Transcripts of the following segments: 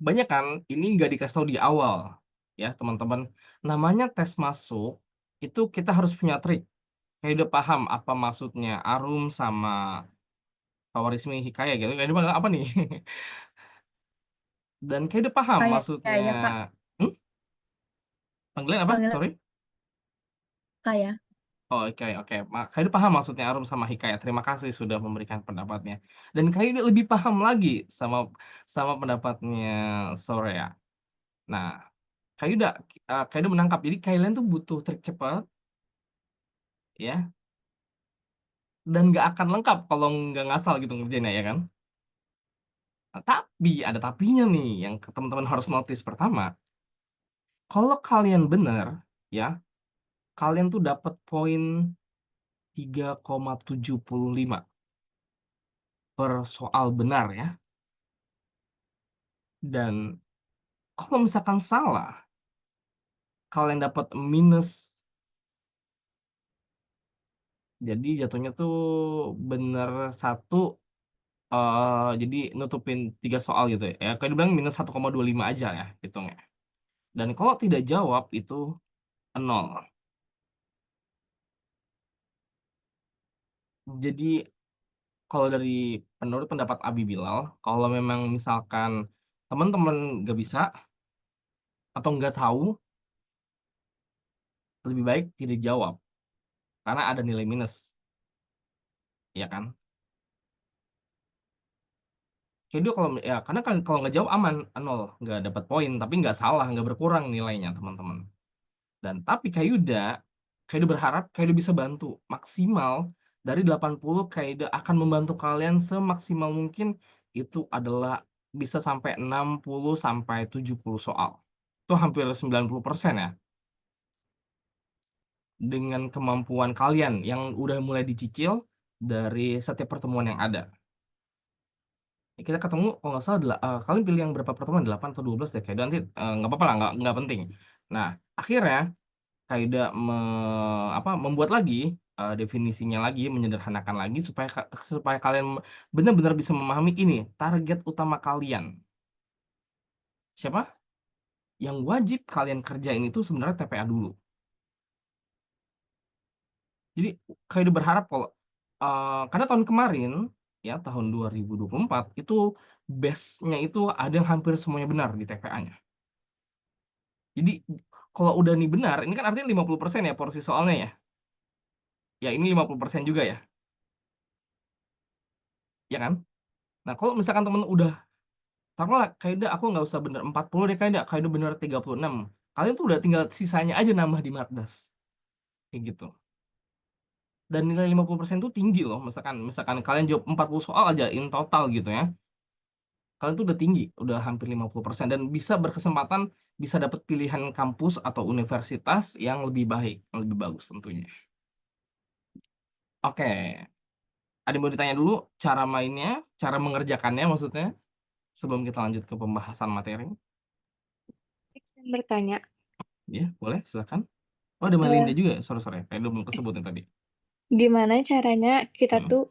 Kebanyakan ini nggak dikasih tahu di awal, ya teman-teman. Namanya tes masuk, itu kita harus punya trik. Kayak udah paham apa maksudnya Arum sama Khawarizmi Hikayat gitu, kayak udah apa nih? Dan kayak udah paham maksudnya Kayaknya Kak, hmm? Panggilan apa? panggilnya Sorry? Kak ya. Oh, oke oke. Kak udah paham maksudnya Arum sama Hikayat. Terima kasih sudah memberikan pendapatnya. Dan Kak udah lebih paham lagi sama pendapatnya Soraya. Nah, Kak udah menangkap. Jadi kalian tuh butuh trik cepat, ya, dan nggak akan lengkap kalau nggak ngasal gitu ngerjainnya, ya kan? Nah, tapi ada tapinya nih yang teman-teman harus notice. Pertama, kalau kalian benar, ya, kalian tuh dapat poin 3,75 per soal benar ya. Dan kalau misalkan salah, kalian dapat minus. Jadi jatuhnya tuh bener satu, jadi nutupin 3 soal gitu ya. Kayak dibilang minus 1,25 aja ya hitungnya. Dan kalau tidak jawab itu nol. Jadi kalau dari menurut pendapat Abi Bilal, kalau memang misalkan teman-teman nggak bisa atau nggak tahu, lebih baik tidak jawab, karena ada nilai minus, ya kan? Jadi kalau ya karena kan kalau nggak jawab aman, nol, nggak dapat poin, tapi nggak salah, nggak berkurang nilainya, teman-teman. Dan tapi Kak Yuda berharap Kak Yuda bisa bantu maksimal dari 80, Kak Yuda akan membantu kalian semaksimal mungkin, itu adalah bisa sampai 60 sampai 70 soal. Itu hampir 90% ya. Dengan kemampuan kalian yang udah mulai dicicil dari setiap pertemuan yang ada. Kita ketemu kalau nggak salah kalian pilih yang berapa pertemuan, 8 atau 12 deh, Kak Yuda, nanti, nggak apa-apa lah, nggak penting. Nah, akhirnya Kaida membuat lagi, definisinya lagi, menyederhanakan lagi supaya kalian benar-benar bisa memahami ini, target utama kalian. Siapa? Yang wajib kalian kerjain itu sebenarnya TPA dulu. Jadi Kaida berharap kalau, karena tahun kemarin, ya tahun 2024 itu base-nya itu ada yang hampir semuanya benar di TPA-nya. Jadi kalau udah nih benar, ini kan artinya 50% ya porsi soalnya ya? Ya ini 50% juga ya? Ya kan? Nah, kalau misalkan temen udah taruhlah kayaknya aku nggak usah bener 40 deh, kayaknya bener 36. Kalian tuh udah tinggal sisanya aja nambah di markdas, kayak gitu. Dan nilai 50% tuh tinggi loh, misalkan misalkan kalian jawab 40 soal aja in total gitu ya, kalian tuh udah tinggi, udah hampir 50% dan bisa berkesempatan bisa dapat pilihan kampus atau universitas yang lebih baik, yang lebih bagus tentunya. Oke, ada yang mau ditanya dulu cara mainnya, cara mengerjakannya maksudnya, sebelum kita lanjut ke pembahasan materi? Izin bertanya, Ya, boleh silakan. Oh, ada Melinda eh, juga, sore-sore, kayak belum kesebut nih tadi. gimana caranya kita Mhm. tuh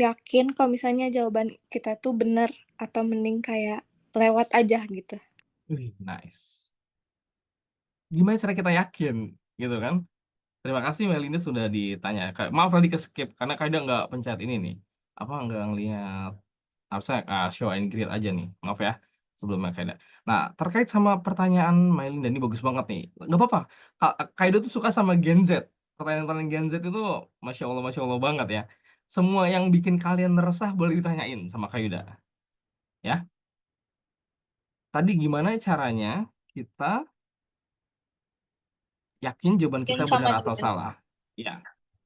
yakin kalau misalnya jawaban kita tuh bener atau mending kayak lewat aja gitu? Wih, nice. Gimana cara kita yakin, gitu kan? Terima kasih Melinda sudah ditanya. Maaf tadi ke-skip karena kadang nggak pencet ini nih, apa, nggak ngelihat harusnya, show and greet aja nih, maaf ya sebelumnya Kak. Nah, terkait sama pertanyaan Melinda ini bagus banget nih, nggak apa-apa, Kak tuh suka sama Gen Z. Pertanyaan-pertanyaan Gen Z itu masya Allah banget ya. Semua yang bikin kalian resah boleh ditanyain sama Kak Yuda, ya. Tadi gimana caranya kita yakin jawaban Mungkin kita benar sama atau Julian. salah? Ya.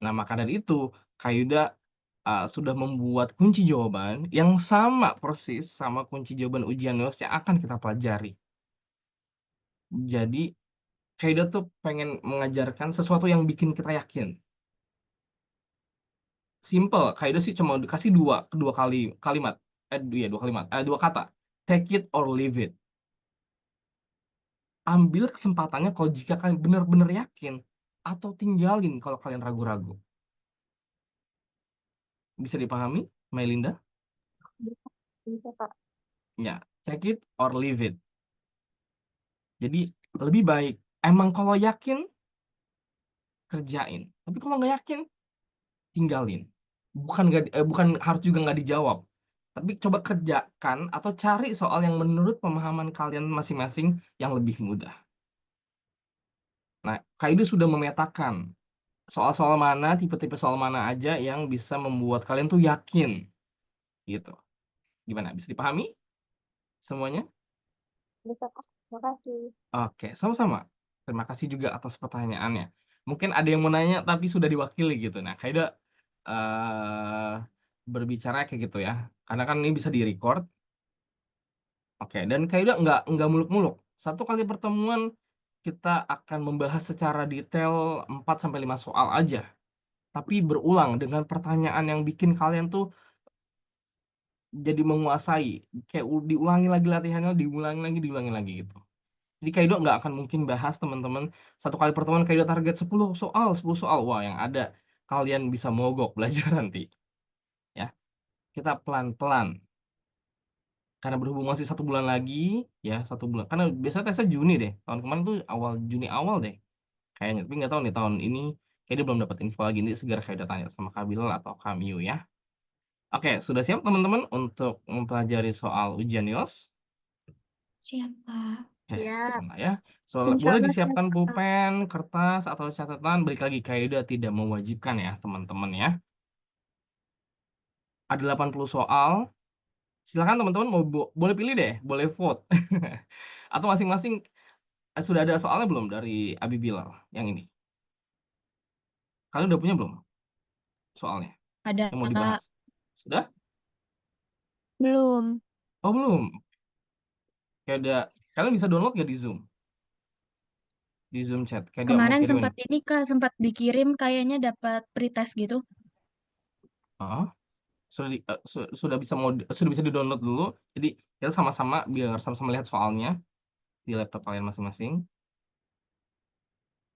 Nah, maka dari itu, Kak Yuda, sudah membuat kunci jawaban yang sama persis sama kunci jawaban ujian NUS yang akan kita pelajari. Jadi, Kak Yuda tuh pengen mengajarkan sesuatu yang bikin kita yakin. Simple, Kak Yuda sih cuma dikasih dua kalimat, iya 2 kalimat, 2 kata, "Take it or leave it." Ambil kesempatannya kalau jika kalian benar-benar yakin, atau tinggalin kalau kalian ragu-ragu. Bisa dipahami, Melinda? Bisa, Kak. Ya, take it or leave it. Jadi lebih baik emang kalau yakin kerjain, tapi kalau nggak yakin tinggalin. Bukan harus juga nggak dijawab, tapi coba kerjakan atau cari soal yang menurut pemahaman kalian masing-masing yang lebih mudah. Nah, Kak Ida sudah memetakan soal-soal mana, tipe-tipe soal mana aja yang bisa membuat kalian tuh yakin, gitu. Gimana, bisa dipahami semuanya? Bisa, Kak. Makasih. Oke, sama-sama. Terima kasih juga atas pertanyaannya. Mungkin ada yang mau nanya tapi sudah diwakili gitu. Nah, Kak Ida, berbicara kayak gitu ya, karena kan ini bisa di-record. Oke, dan Kak Yuda nggak muluk-muluk. Satu kali pertemuan kita akan membahas secara detail 4 sampai 5 soal aja, tapi berulang dengan pertanyaan yang bikin kalian tuh jadi menguasai, kayak diulangi lagi latihannya, diulangi lagi gitu. Jadi Kak Yuda nggak akan mungkin bahas teman-teman, satu kali pertemuan Kak Yuda target 10 soal, wah yang ada kalian bisa mogok belajar nanti, ya. Kita pelan-pelan. Karena berhubung masih 1 bulan lagi, ya 1 bulan karena biasanya tesnya Juni deh, tahun kemarin tuh awal Juni awal deh kayaknya, tapi nggak tahu nih tahun ini kayaknya dia belum dapat info lagi, nanti segera kayak udah tanya sama Kak Bilal atau Kak Miu ya. Oke, sudah siap teman-teman untuk mempelajari soal ujian NIOS? Siap, Kak. Oke, Siap. bismillah ya. Insya Boleh Allah siap, disiapkan Kak. pulpen, kertas, atau catatan, balik lagi Kak tidak mewajibkan ya teman-teman ya. Ada 80 soal, silakan teman-teman mau boleh pilih deh, boleh vote. Atau masing-masing sudah ada soalnya belum dari Abi Bilal yang ini? Kalian udah punya belum soalnya Ada, yang mau Kak. dibahas? Sudah? Belum. Oh, belum. Kayak udah kalian bisa download nggak di Zoom? Di Zoom chat. Kayak dia mau Kemarin kirimin. sempat ini, Kak, sempat dikirim kayaknya dapat pretest gitu. Heeh. Sudah bisa sudah bisa di-download dulu. Jadi kita sama-sama biar sama-sama lihat soalnya di laptop kalian masing-masing.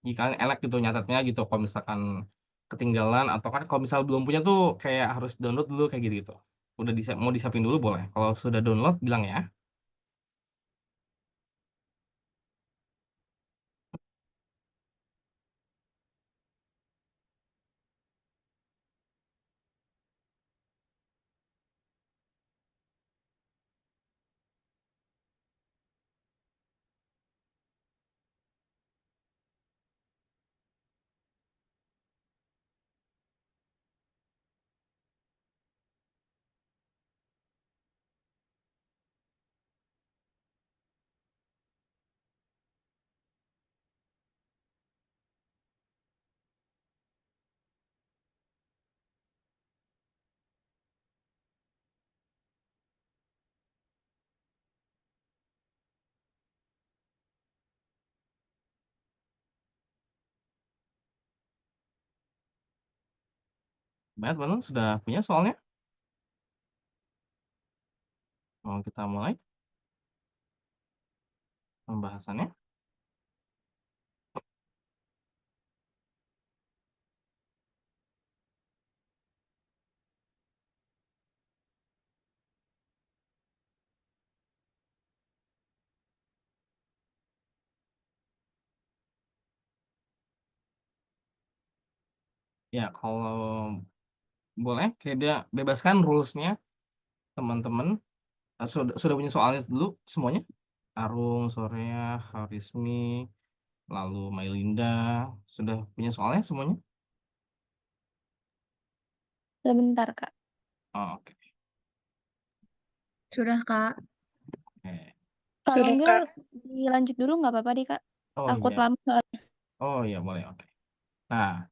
Jika kalian enak gitu nyatetnya gitu kalau misalkan ketinggalan atau kan kalau misal belum punya tuh kayak harus download dulu kayak gitu-gitu. Udah mau disiapin dulu boleh. Kalau sudah download bilang ya. Banget Bang, sudah punya soalnya? Mau kita mulai pembahasannya? Ya, kalau boleh, kayak dia bebaskan rules-nya teman-teman. Sudah punya soalnya dulu semuanya? Arung, Sorea, Harismi, lalu Mailinda, sudah punya soalnya semuanya? Sebentar, Kak. Oh, oke. Sudah, Kak. Oke. Kalau Sudah, enggak, Kak. dilanjut dulu nggak apa-apa deh, Kak. Oh Takut iya. lama soalnya. Oh iya boleh, oke. Nah,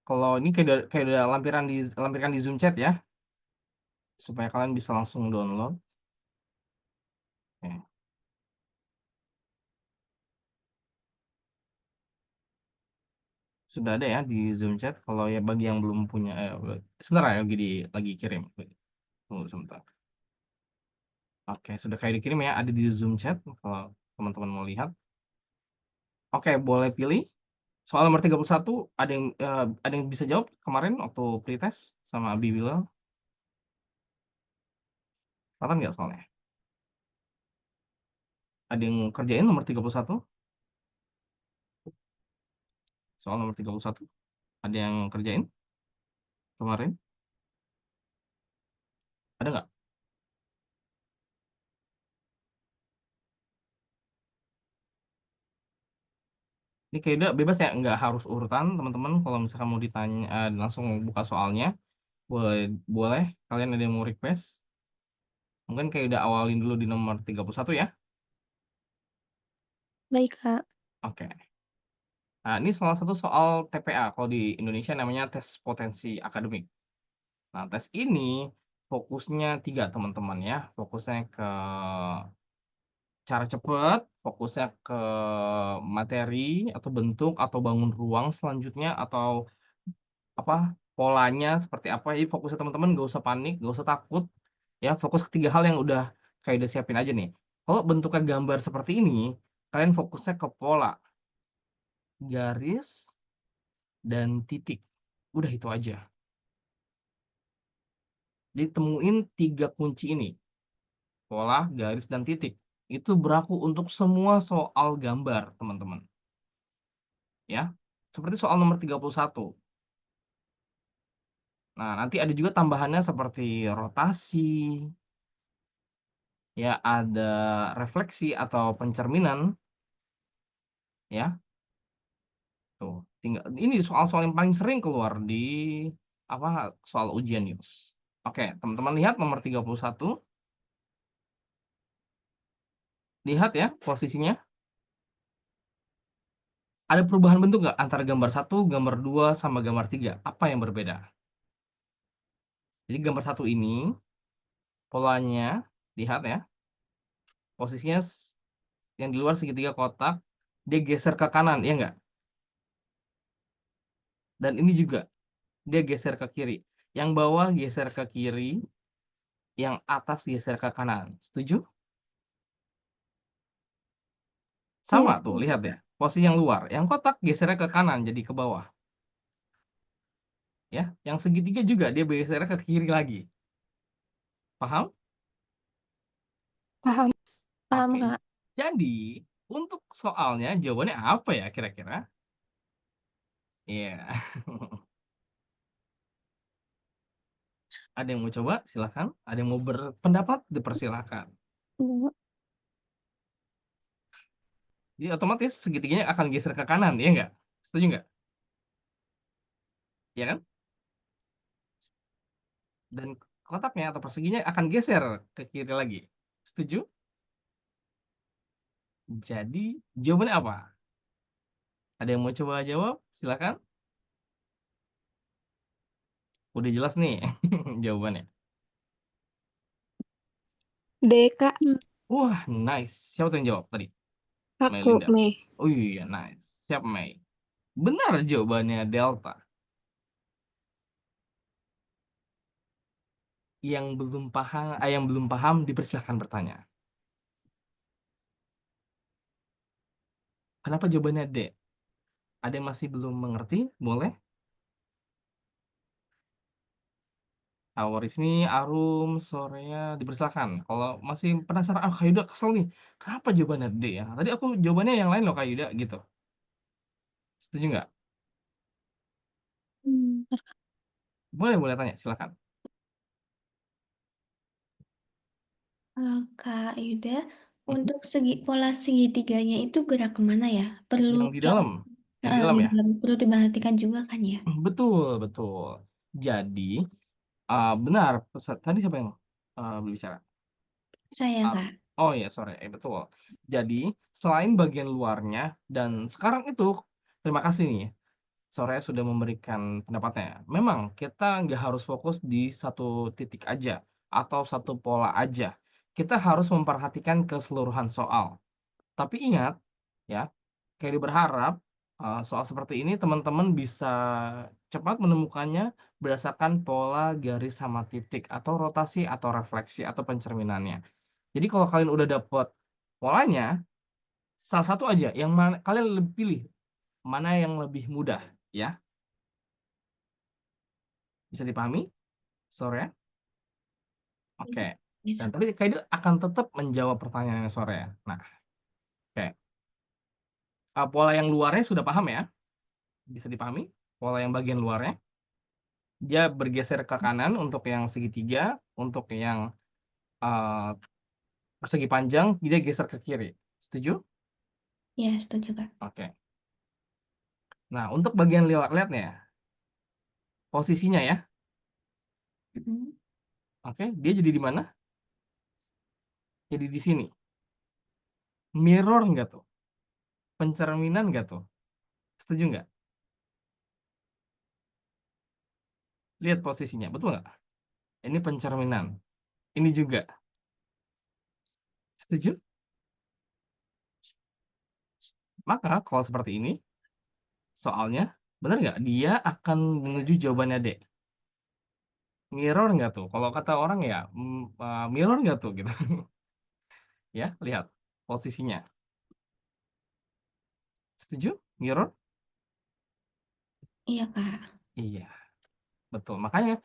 kalau ini kayak udah lampirkan di Zoom chat ya, supaya kalian bisa langsung download. Oke. Sudah ada ya di Zoom chat. Kalau ya bagi yang belum punya, sebentar ya lagi kirim. Tunggu sebentar. Oke, sudah kayak dikirim ya, ada di Zoom chat kalau teman-teman mau lihat. Oke, boleh pilih. Soal nomor 31 ada yang bisa jawab kemarin waktu pretest sama Abi Bilal? Kelihatan nggak soalnya? Ada yang kerjain nomor 31? Soal nomor 31? Ada yang kerjain kemarin? Ada nggak? Ini kayaknya bebas ya, nggak harus urutan teman-teman. Kalau misalkan mau ditanya, langsung buka soalnya. Boleh, boleh. Kalian ada yang mau request? Mungkin kayak udah awalin dulu di nomor 31 ya. Baik, Kak. Oke. Nah, ini salah satu soal TPA. Kalau di Indonesia namanya tes potensi akademik. Nah, tes ini fokusnya 3 teman-teman ya. Fokusnya ke cara cepet, fokusnya ke materi atau bentuk atau bangun ruang selanjutnya atau apa, polanya seperti apa. Jadi fokusnya teman-teman nggak usah panik, nggak usah takut, ya fokus ke 3 hal yang kayak udah siapin aja nih. Kalau bentuknya gambar seperti ini, kalian fokusnya ke pola, garis, dan titik. Udah itu aja. Jadi temuin 3 kunci ini, pola, garis, dan titik. Itu berlaku untuk semua soal gambar, teman-teman. Ya, seperti soal nomor 31. Nah, nanti ada juga tambahannya seperti rotasi, ya ada refleksi atau pencerminan, ya. Tuh, tinggal ini soal-soal yang paling sering keluar di apa, soal ujian news. Oke, teman-teman lihat nomor 31. Lihat ya posisinya. Ada perubahan bentuk nggak antara gambar 1, gambar 2, sama gambar 3? Apa yang berbeda? Jadi gambar 1 ini polanya, lihat ya, posisinya yang di luar segitiga kotak, dia geser ke kanan, ya nggak? Dan ini juga, dia geser ke kiri. Yang bawah geser ke kiri, yang atas geser ke kanan. Setuju? Iya, Sama tuh, setuju, lihat ya. Kak. Posisi yang luar, yang kotak gesernya ke kanan, jadi ke bawah. Ya, yang segitiga juga dia gesernya ke kiri lagi. Paham? Paham. Paham, Oke. Kak. Jadi, untuk soalnya jawabannya apa ya kira-kira? Iya. Ada yang mau coba? Silakan. Ada yang mau berpendapat? Dipersilakan. Iya. Jadi otomatis segitiganya akan geser ke kanan, ya nggak? Setuju nggak? Ya kan? Dan kotaknya atau perseginya akan geser ke kiri lagi. Setuju? Jadi jawabannya apa? Ada yang mau coba jawab? Silakan. Udah jelas nih jawabannya. D, Kak. Wah, nice. Siapa tuh yang jawab tadi? Aku, Melinda. Mei. Oh iya, nice. Siap, Mei. Benar jawabannya Delta. Yang belum paham dipersilahkan bertanya. Kenapa jawabannya D? Ada yang masih belum mengerti? Boleh. Awarismi, Arum, Sorea, dipersilakan. Kalau masih penasaran, Kak Yuda kesel nih. Kenapa jawabannya D ya? Tadi aku jawabannya yang lain loh Kak Yuda gitu. Setuju nggak? Mmm. Boleh, boleh tanya, silakan. Kak Yuda, Mhm. untuk pola segitiganya itu gerak ke mana ya? Perlu Yang di dalam, yang di heeh, dalam di ya? dalam perlu diperhatikan juga kan ya? Betul, betul. Jadi, benar, tadi siapa yang, berbicara? Saya, Ah, Kak. oh ya, sore, betul. Jadi, selain bagian luarnya dan sekarang itu terima kasih nih, sore sudah memberikan pendapatnya. Memang kita nggak harus fokus di satu titik aja atau satu pola aja. Kita harus memperhatikan keseluruhan soal. Tapi ingat, ya, Kelly berharap, soal seperti ini teman-teman bisa cepat menemukannya berdasarkan pola, garis, sama titik, atau rotasi, atau refleksi, atau pencerminannya. Jadi kalau kalian udah dapet polanya, salah satu aja yang mana kalian pilih, mana yang lebih mudah, ya. Bisa dipahami, Sore? Bisa Oke. bisa, Dan Kak. tapi Kak Ida akan tetap menjawab pertanyaannya Sore. Nah, Oke, pola yang luarnya sudah paham ya? Bisa dipahami? Pola yang bagian luarnya, dia bergeser ke kanan untuk yang segitiga, untuk yang, eee, persegi panjang, dia geser ke kiri. Setuju? Iya, setuju, Kak. Oke. Nah, untuk bagian lihatnya, posisinya ya, Mhm. oke, dia jadi di mana? Jadi di sini. Mirror nggak tuh? Pencerminan nggak tuh? Setuju nggak? Lihat posisinya, betul nggak? Ini pencerminan, ini juga. Setuju? Maka kalau seperti ini, soalnya, bener nggak? Dia akan menuju jawabannya D. Mirror nggak tuh? Kalau kata orang ya, mirror nggak tuh gitu. Ya, lihat posisinya. Setuju? Mirror? Iya, Kak. Iya, betul. Makanya,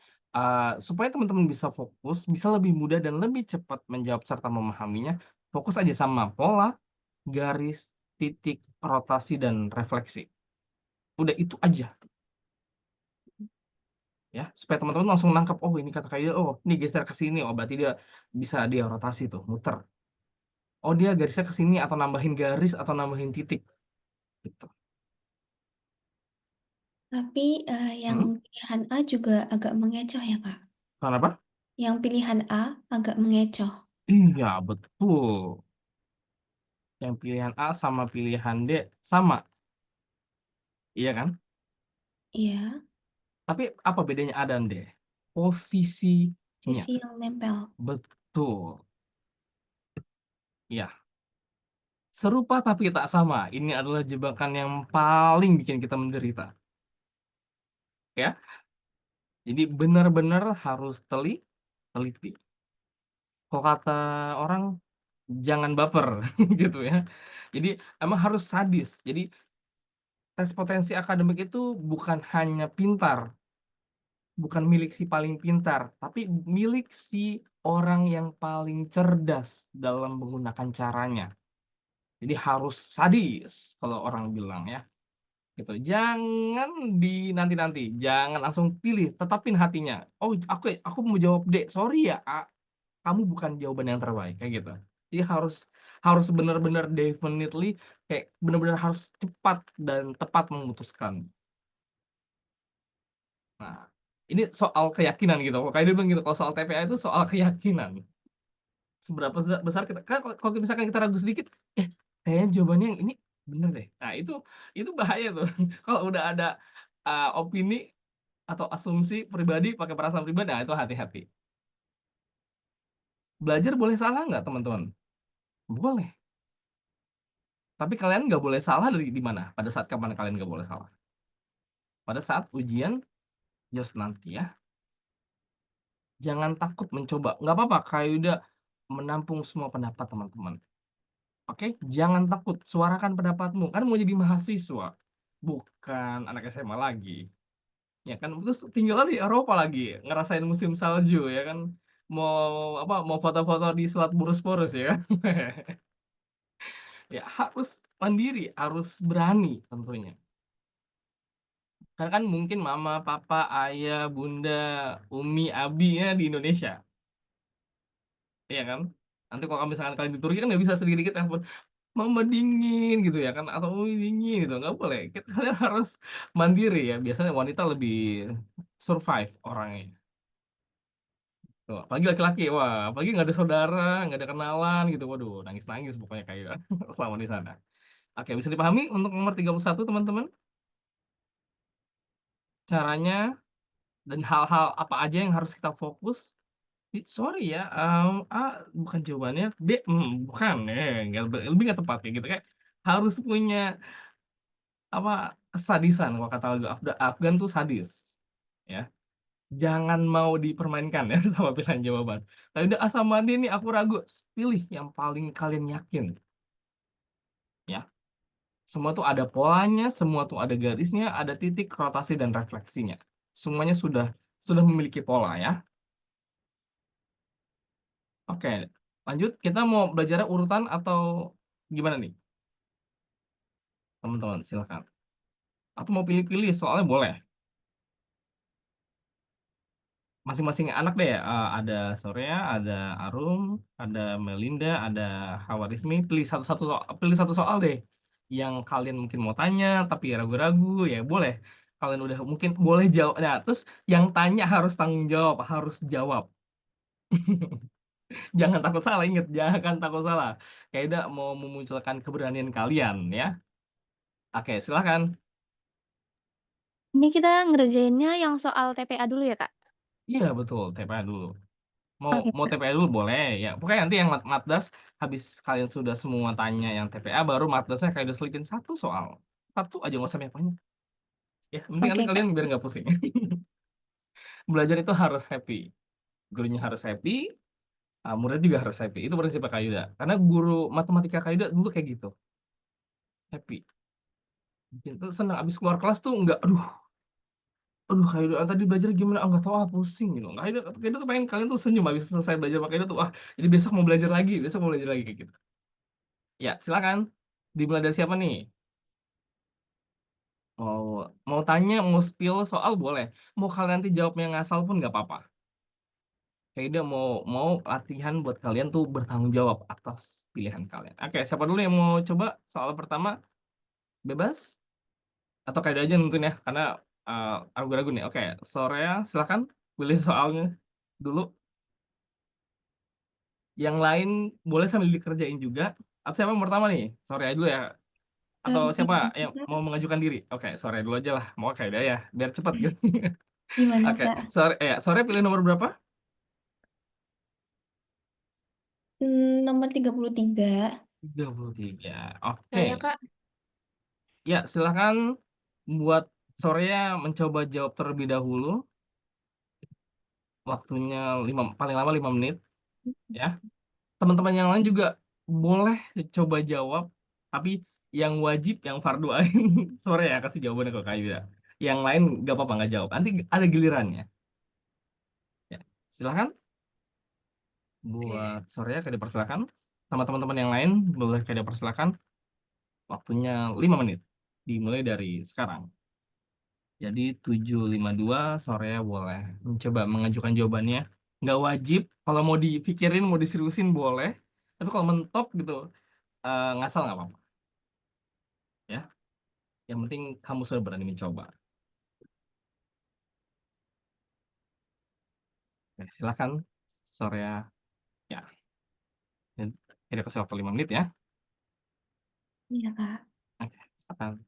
supaya teman-teman bisa fokus, bisa lebih mudah dan lebih cepat menjawab serta memahaminya, fokus aja sama pola, garis, titik, rotasi, dan refleksi. Udah itu aja ya, supaya teman-teman langsung nangkep, "Oh ini kata Kak oh ini geser ke sini, oh berarti dia bisa dia rotasi tuh, muter. Oh dia garisnya ke sini atau nambahin garis atau nambahin titik." Gitu. Tapi, yang Mhm, pilihan A juga agak mengecoh ya, Kak? kenapa? Yang pilihan A agak mengecoh. Iya betul, yang pilihan A sama pilihan D sama, iya kan? Iya, Tapi apa bedanya A dan D? Posisinya, sisi yang nempel. betul, iya. Serupa tapi tak sama, ini adalah jebakan yang paling bikin kita menderita, ya. Jadi benar-benar harus teliti. Kalau kata orang, jangan baper gitu ya. Jadi emang harus sadis. Jadi tes potensi akademik itu bukan hanya pintar, bukan milik si paling pintar, tapi milik si orang yang paling cerdas dalam menggunakan caranya. Jadi harus sadis kalau orang bilang ya, gitu. Jangan dinanti-nanti, jangan langsung pilih, tetapin hatinya, "Oh aku mau jawab D, sorry ya A, kamu bukan jawaban yang terbaik," kayak gitu. Jadi harus harus bener-bener definitely kayak bener-bener harus cepat dan tepat memutuskan. Nah, ini soal keyakinan gitu, kalau dia bilang gitu, kalau soal TPA itu soal keyakinan. Seberapa besar kita kan kalau misalkan kita ragu sedikit, "Eh, kayaknya jawabannya yang ini bener deh." Nah itu bahaya tuh. Kalau udah ada, opini atau asumsi pribadi pakai perasaan pribadi, nah itu hati-hati. Belajar boleh salah nggak teman-teman? Boleh. Tapi kalian nggak boleh salah di mana? Pada saat kapan kalian nggak boleh salah? Pada saat ujian JOS nanti ya. Jangan takut mencoba, nggak apa-apa Kak Yuda menampung semua pendapat teman-teman, oke? Jangan takut, suarakan pendapatmu, kan mau jadi mahasiswa, bukan anak SMA lagi, ya kan? Terus tinggalnya di Eropa lagi, ngerasain musim salju ya kan, mau apa, mau foto-foto di Selat Bosporus ya kan? Ya harus mandiri, harus berani tentunya. Karena kan mungkin mama, papa, ayah, bunda, umi, abi ya di Indonesia, iya kan? Nanti kalau misalkan kalian di Turki kan nggak bisa sedikit dikit telepon, "Mama dingin," gitu ya kan, atau "Umi dingin," gitu, nggak boleh. Kalian harus mandiri ya, biasanya wanita lebih survive orangnya, tuh. Apalagi laki-laki, wah, apalagi nggak ada saudara, nggak ada kenalan gitu, waduh nangis-nangis pokoknya kayak selama di sana. Oke, bisa dipahami untuk nomor 31 teman-teman, caranya dan hal-hal apa aja yang harus kita fokus? Sorry ya, A bukan jawabannya, B, bukan, nggak lebih nggak tepat kayak gitu, kayak harus punya apa, kesadisan kalau kata lagu Afgan tuh sadis, ya. Jangan mau dipermainkan ya sama pilihan jawaban. Tapi udah A sama D nih aku ragu, pilih yang paling kalian yakin, ya. Semua tuh ada polanya, semua tuh ada garisnya, ada titik, rotasi, dan refleksinya. Semuanya sudah memiliki pola ya. Oke, lanjut kita mau belajarnya urutan atau gimana nih? teman-teman? Silakan. Atau mau pilih-pilih soalnya boleh. Masing-masing anak deh, ada Soraya, ada Arum, ada Melinda, ada Hawarizmi. Pilih satu soal deh yang kalian mungkin mau tanya tapi ragu-ragu, ya boleh. Kalian udah mungkin boleh jawab. Nah, terus yang tanya harus tanggung jawab, harus jawab. Jangan takut salah, inget, jangan takut salah. Kayak udah mau memunculkan keberanian kalian ya. Oke, silahkan. Ini kita ngerjainnya yang soal TPA dulu ya, Kak? Iya betul, TPA dulu. Mau Oke, mau Kak. TPA dulu boleh ya. Pokoknya nanti yang Matdas habis kalian sudah semua tanya yang TPA baru Matdasnya kayak udah selipin satu soal. Satu aja nggak usah banyak banyak. Ya, yang penting nanti Oke, Kak. kalian biar nggak pusing. Belajar itu harus happy. Gurunya harus happy, murid juga harus happy. Itu prinsip Kak Yuda. Karena guru matematika Kak Yuda dulu kayak gitu. Happy. Bikin tuh senang abis keluar kelas tuh nggak, aduh Kak Yuda tadi belajar gimana? Ah, nggak tahu, pusing gitu. Kak Yuda tuh pengen kalian tuh senyum habis selesai belajar sama Kak Yuda tuh, jadi besok mau belajar lagi, besok mau belajar lagi kayak gitu. Ya, silakan. Dimulai dari siapa nih? Mau mau tanya, mau spill soal boleh. Mau kalian nanti jawabnya ngasal pun nggak apa-apa. Kayaknya mau mau latihan buat kalian tuh bertanggung jawab atas pilihan kalian. Oke, siapa dulu yang mau coba soal pertama? Bebas? Atau kayak aja nonton ya, karena ragu-ragu nih. Oke, Sorea, silakan pilih soalnya dulu. Yang lain boleh sambil dikerjain juga. Atau siapa yang pertama nih? Sorea dulu ya. Atau siapa yang Kak, mau mengajukan diri? Oke, Sorea dulu aja lah. Mau kayak dia ya, biar cepat gitu. gimana Oke, Kak? sore pilih nomor berapa? Nomor 33. 33. Saya, Oke. Kak. Ya, silahkan buat sorenya mencoba jawab terlebih dahulu. Waktunya paling lama 5 menit ya. Teman-teman yang lain juga boleh coba jawab, tapi yang wajib yang fardu ain sore ya kasih jawabannya ke Kak Yuda. Yang lain nggak apa-apa nggak jawab. Nanti ada gilirannya. Ya, silahkan buat sore ya kayak dipersilakan. Sama teman-teman yang lain boleh kayak dipersilakan. Waktunya 5 menit. Dimulai dari sekarang. Jadi 7.52 sore boleh mencoba mengajukan jawabannya. Nggak wajib, kalau mau dipikirin, mau diseriusin boleh. Tapi kalau mentok gitu, ngasal nggak apa-apa. Ya, yang penting kamu sudah berani mencoba. Oke, silakan sore ya. Ya, ini kita kasih waktu 5 menit ya. Iya Kak. Oke, silakan.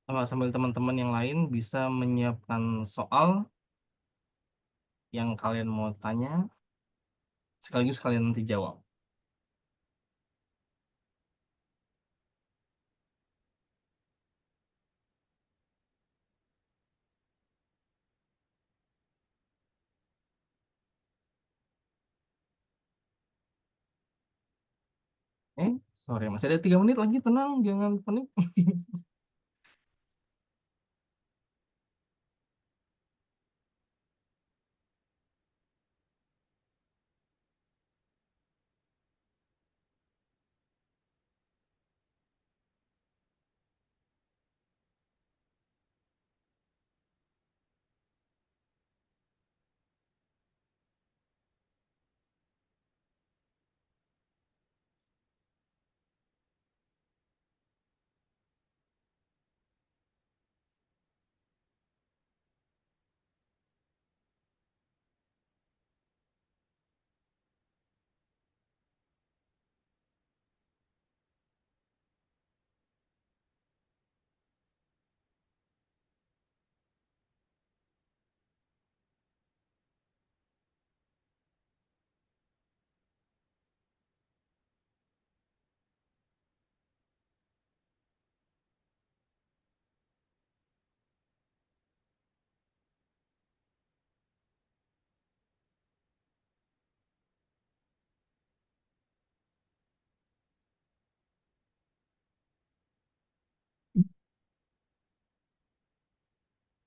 Sambil teman-teman yang lain bisa menyiapkan soal yang kalian mau tanya, sekaligus kalian nanti jawab. Sorry, masih ada 3 menit lagi, tenang, jangan panik.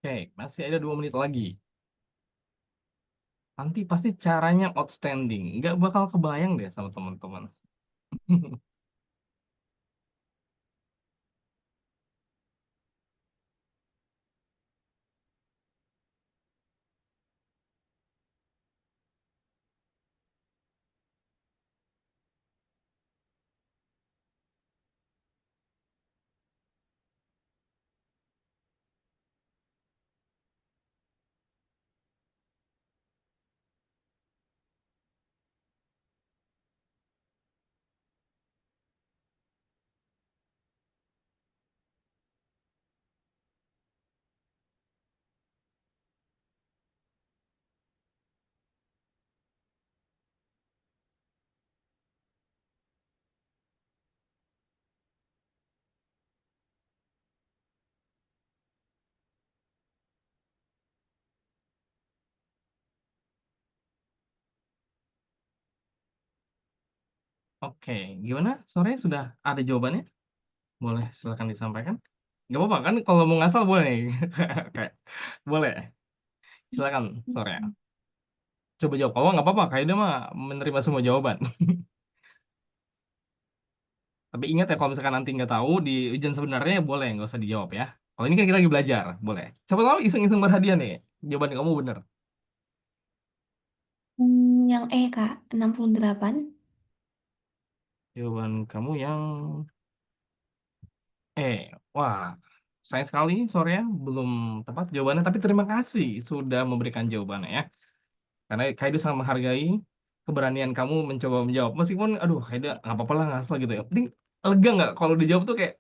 Oke, masih ada 2 menit lagi. Nanti pasti caranya outstanding, nggak bakal kebayang deh sama teman-teman. Oke, gimana sore sudah ada jawabannya? Boleh silakan disampaikan. Nggak apa-apa kan kalau mau ngasal boleh. Kayak boleh. Silakan sore. Coba jawab. Kalau nggak apa-apa, Kak Ida mah menerima semua jawaban. Tapi ingat ya kalau misalkan nanti nggak tahu di ujian sebenarnya boleh nggak usah dijawab ya. Kalau ini kan kita lagi belajar, boleh. Siapa tahu iseng-iseng berhadiah nih. Jawaban kamu bener. Yang E, Kak. 68. Jawaban kamu yang wah, sayang sekali sore ya belum tepat jawabannya. Tapi terima kasih sudah memberikan jawabannya ya. Karena Kaido sangat menghargai keberanian kamu mencoba menjawab. Meskipun, aduh, Kaido nggak apa-apa lah ngasal gitu ya. Penting lega nggak kalau dijawab tuh kayak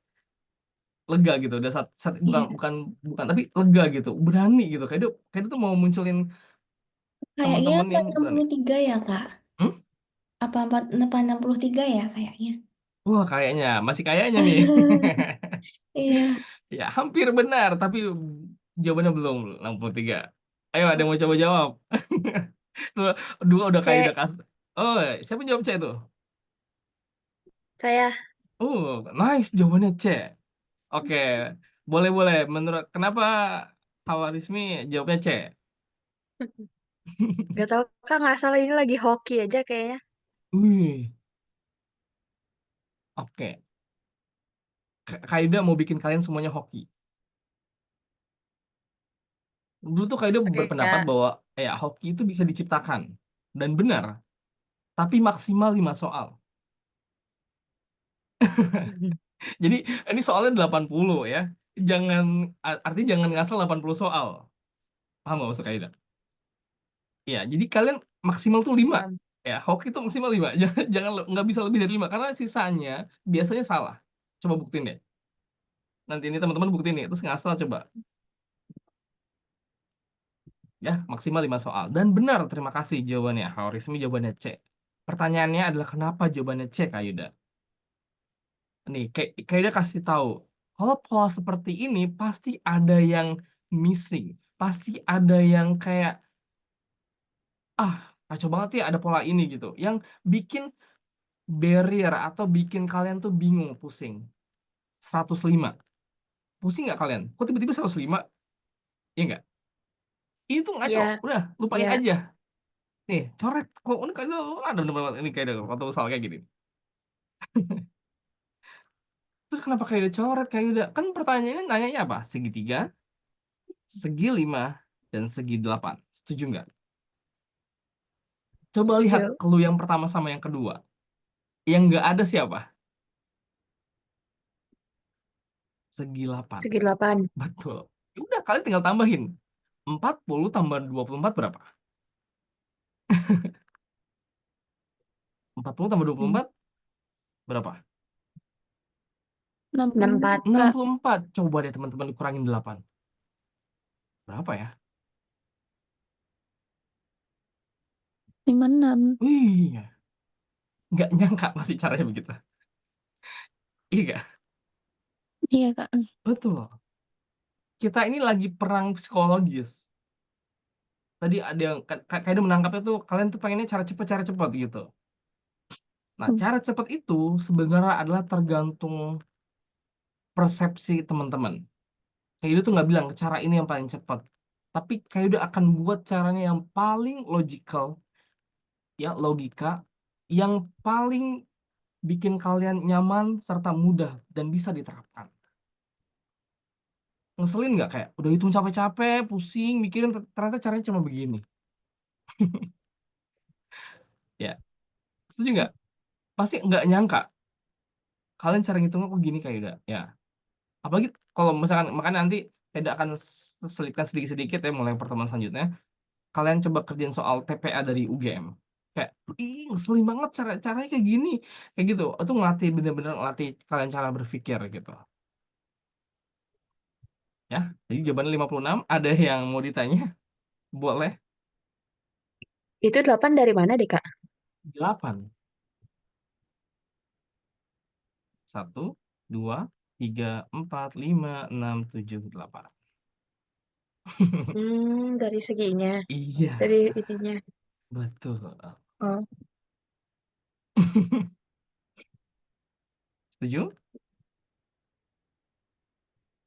lega gitu. Udah bukan Iya. bukan bukan tapi lega gitu, berani gitu. Kaido Kaido tuh mau munculin Kayaknya teman-teman yang berani. 63 ya, Kak. Hmm? Apa 63 ya kayaknya. Wah, kayaknya masih kayaknya nih. Iya. Ya, hampir benar, tapi jawabannya belum 63. Ayo, ada yang mau coba jawab? Tuh, dua udah kayak C. udah Oh, siapa jawab C itu? Saya. Oh, nice jawabannya C. Oke, boleh boleh. Menurut kenapa Hawarizmi jawabnya C? Gak tau Kak, nggak salah ini lagi hoki aja kayaknya. Wih, oke. Kaida mau bikin kalian semuanya hoki. Dulu tuh Kaida Oke berpendapat Kak. bahwa ya hoki itu bisa diciptakan dan benar, tapi maksimal 5 soal. Jadi ini soalnya 80 ya. Artinya jangan ngasal 80 soal. Paham nggak maksud Kaida? Iya, jadi kalian maksimal tuh 5. Paham. Ya, hoki itu maksimal 5. Jangan nggak bisa lebih dari 5 karena sisanya biasanya salah. Coba buktiin deh. Nanti ini teman-teman buktiin nih, terus ngasal coba. Ya, maksimal 5 soal. Dan benar, terima kasih jawabannya. Hawarizmi jawabannya C. Pertanyaannya adalah kenapa jawabannya C, Kak Yuda? Nih, Kak Yuda kasih tahu. Kalau pola seperti ini pasti ada yang missing. Pasti ada yang kayak, kacau banget ya ada pola ini gitu. Yang bikin barrier atau bikin kalian tuh bingung, pusing. 105. Pusing nggak kalian? Kok tiba-tiba 105? Iya nggak? Ini tuh ngaco. Iya, Udah, lupain iya. aja. Nih, coret. Kok ini kayak ada bener-bener ini kayak waktu soal kayak gini. Terus kenapa kayak udah coret? Kayak udah kan pertanyaannya nanyanya apa? Segitiga, segi 5, dan segi 8. Setuju nggak? Coba lihat Setuju. clue yang pertama sama yang kedua. Yang nggak ada siapa? Segi 8. Segi 8. Betul. Ya udah, kalian tinggal tambahin. 40 tambah 24 berapa? 40 tambah 24 berapa? 64. 64. Coba deh teman-teman kurangin 8. Berapa ya? 56. Wih, nggak nyangka masih caranya begitu. Iya nggak? Iya Kak. Betul. Kita ini lagi perang psikologis. Tadi ada yang kayaknya menangkapnya tuh kalian tuh pengennya cara cepat gitu. Nah, cara cepat itu sebenarnya adalah tergantung persepsi teman-teman. Kaido tuh nggak bilang cara ini yang paling cepat, tapi Kaido akan buat caranya yang paling logical, ya logika, yang paling bikin kalian nyaman serta mudah dan bisa diterapkan. Ngeselin nggak kayak udah hitung capek-capek, pusing, mikirin ternyata caranya cuma begini. Ya, setuju nggak? Pasti nggak nyangka kalian cara ngitungnya kok gini kayak udah. Ya, apalagi kalau misalkan makanya nanti tidak akan selipkan sedikit-sedikit ya mulai pertemuan selanjutnya. Kalian coba kerjain soal TPA dari UGM. Kayak, ih ngeselin banget caranya kayak gini. Kayak gitu. Itu ngelatih bener-bener ngelatih kalian cara berpikir gitu. Ya, jadi jawaban 56. Ada yang mau ditanya? Boleh. Itu 8 dari mana deh, Kak? 8. 1, 2, 3, 4, 5, 6, 7, 8. Dari seginya, Iya, dari ininya. betul. Oh, Setuju?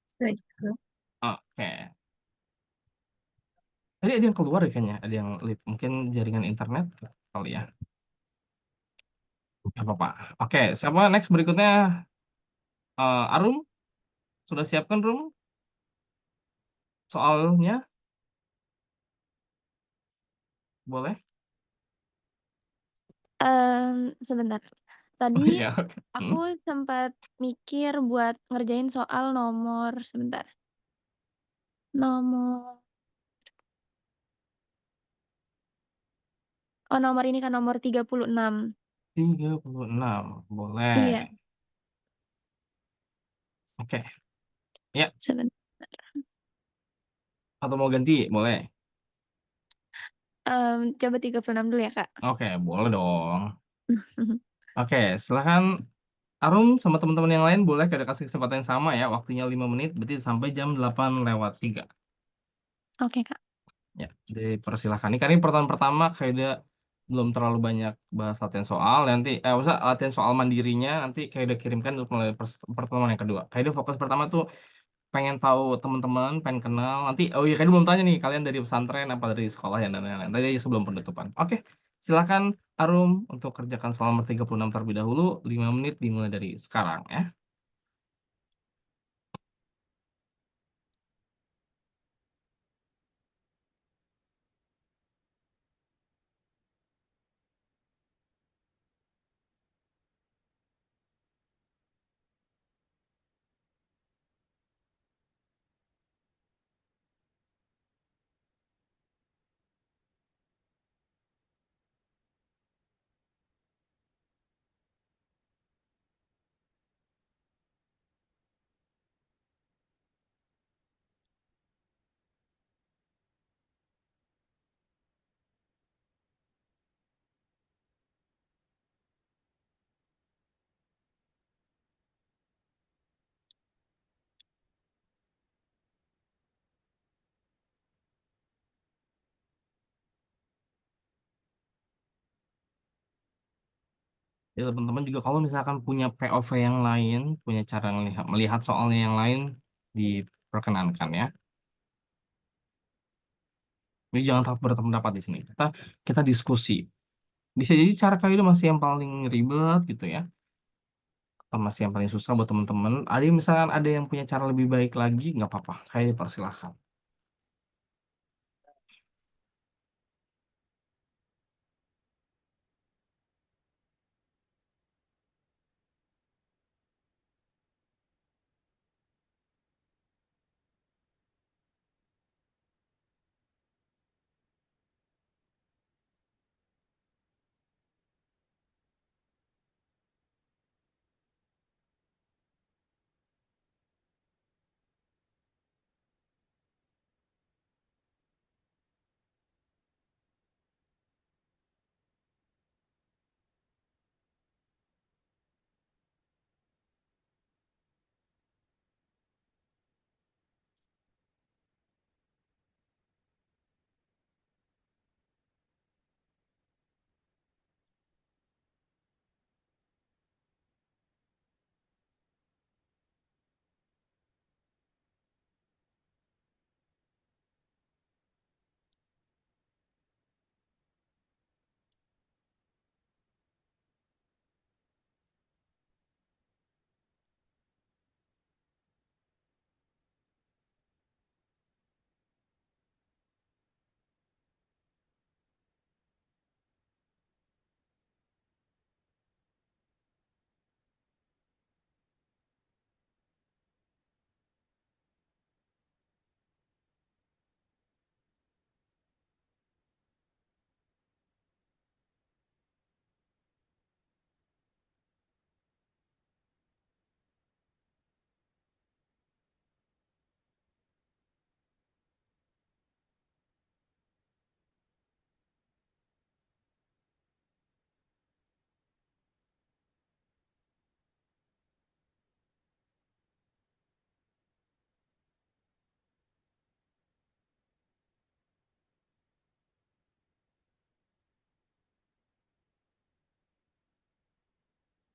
setuju. Oke. Tadi ada yang keluar ya kayaknya, ada yang lip. Mungkin jaringan internet kali ya. Nggak apa-apa. Oke, siapa next berikutnya? Arum, sudah siapkan Rum soalnya? Boleh? Sebentar. Oh Tadi iya, oke. aku sempat mikir buat ngerjain soal nomor, sebentar. Nomor, nomor ini kan nomor 36. 36, boleh. Iya, Oke, ya. sebentar. Atau mau ganti? Boleh. Coba 36 dulu ya, Kak. Oke, boleh dong. Oke, silahkan Arum sama teman-teman yang lain boleh kita kasih kesempatan yang sama ya. Waktunya 5 menit, berarti sampai jam 8:03. Oke, Kak. Ya, dipersilahkan. Ini karena ini pertemuan pertama kayaknya belum terlalu banyak bahas latihan soal. Nanti, usah latihan soal mandirinya nanti kayak udah kirimkan untuk mulai pertemuan yang kedua. Kayaknya fokus pertama tuh pengen tahu teman-teman, pengen kenal. Nanti, oh iya kayaknya belum tanya nih, kalian dari pesantren apa dari sekolah ya dan lain-lain. Tadi sebelum penutupan. Oke, silakan Arum untuk kerjakan soal nomor 36 terlebih dahulu. 5 menit dimulai dari sekarang ya. Ya, teman-teman juga kalau misalkan punya POV yang lain, punya cara melihat soalnya yang lain, diperkenankan ya. Jadi jangan takut berpendapat di sini. Kita diskusi. Bisa jadi cara kayak itu masih yang paling ribet gitu ya. Atau masih yang paling susah buat teman-teman. Ada yang misalkan ada yang punya cara lebih baik lagi, nggak apa-apa. Kayak dipersilahkan.